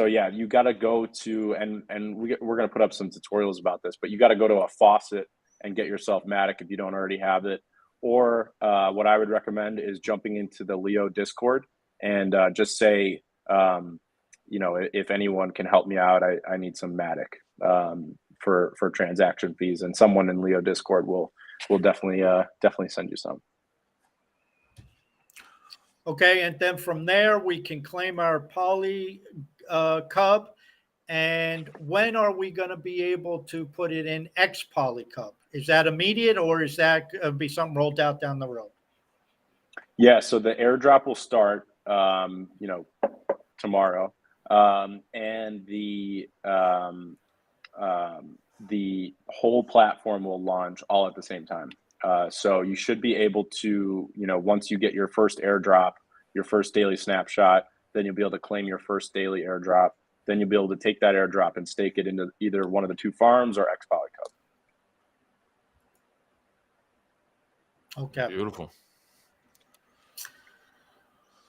yeah, you got to go to, and we're going to put up some tutorials about this, but you got to go to a faucet and get yourself Matic if you don't already have it. Or what I would recommend is jumping into the Leo Discord and just say, if anyone can help me out, I need some Matic for transaction fees, and someone in Leo Discord will definitely send you some. Okay, and then from there we can claim our PolyCub. And when are we going to be able to put it in X PolyCub? Is that immediate, or is that going to be something rolled out down the road? Yeah, so the airdrop will start, tomorrow, and the whole platform will launch all at the same time. So you should be able to, once you get your first airdrop, your first daily snapshot, then you'll be able to claim your first daily airdrop. Then you'll be able to take that airdrop and stake it into either one of the two farms or X PolyCub. Okay. Beautiful.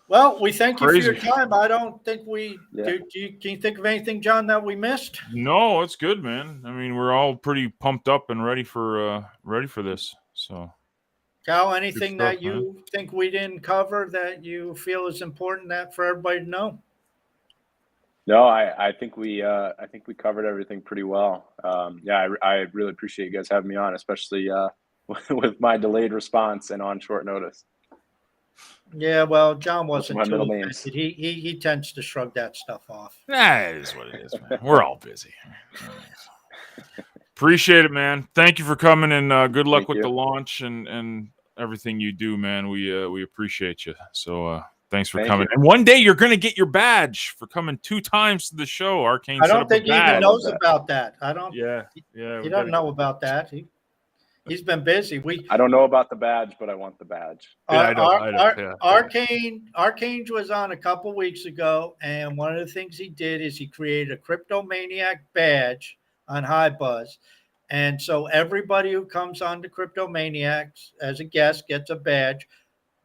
Well, we thank you for your Crazy. time. I don't think we can you think of anything, John, that we missed? No, it's good, man. I mean, we're all pretty pumped up and ready for this. So, Khal, anything stuff, that you think we didn't cover that you feel is important that for everybody to know? No, I think we covered everything pretty well. I really appreciate you guys having me on, especially with my delayed response and on short notice. Yeah, well, John wasn't my too middle names. He tends to shrug that stuff off. That is what it is, man. We're all busy. Appreciate it, man. Thank you for coming, and good luck with the launch and everything you do, man. We appreciate you. So thanks for coming. And one day you're going to get your badge for coming 2 times to the show. Arcane. I don't think he even knows about that. I don't. Yeah. He doesn't know about that. He's been busy. I don't know about the badge, but I want the badge. Arcane was on a couple weeks ago, and one of the things he did is he created a CryptoManiac badge on Hive Buzz. And so everybody who comes on to CryptoManiacs as a guest gets a badge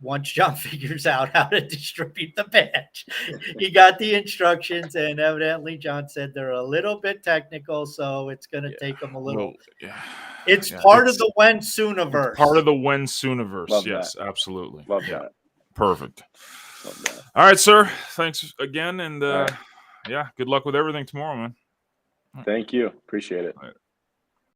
once John figures out how to distribute the badge. He got the instructions, and evidently John said they're a little bit technical, so it's going to take him a little. It's part of the when sooniverse. Part of the when sooniverse. Love yes, that. Absolutely. Love that. Perfect. Love that. All right, sir. Thanks again, and good luck with everything tomorrow, man. Thank you. Appreciate it.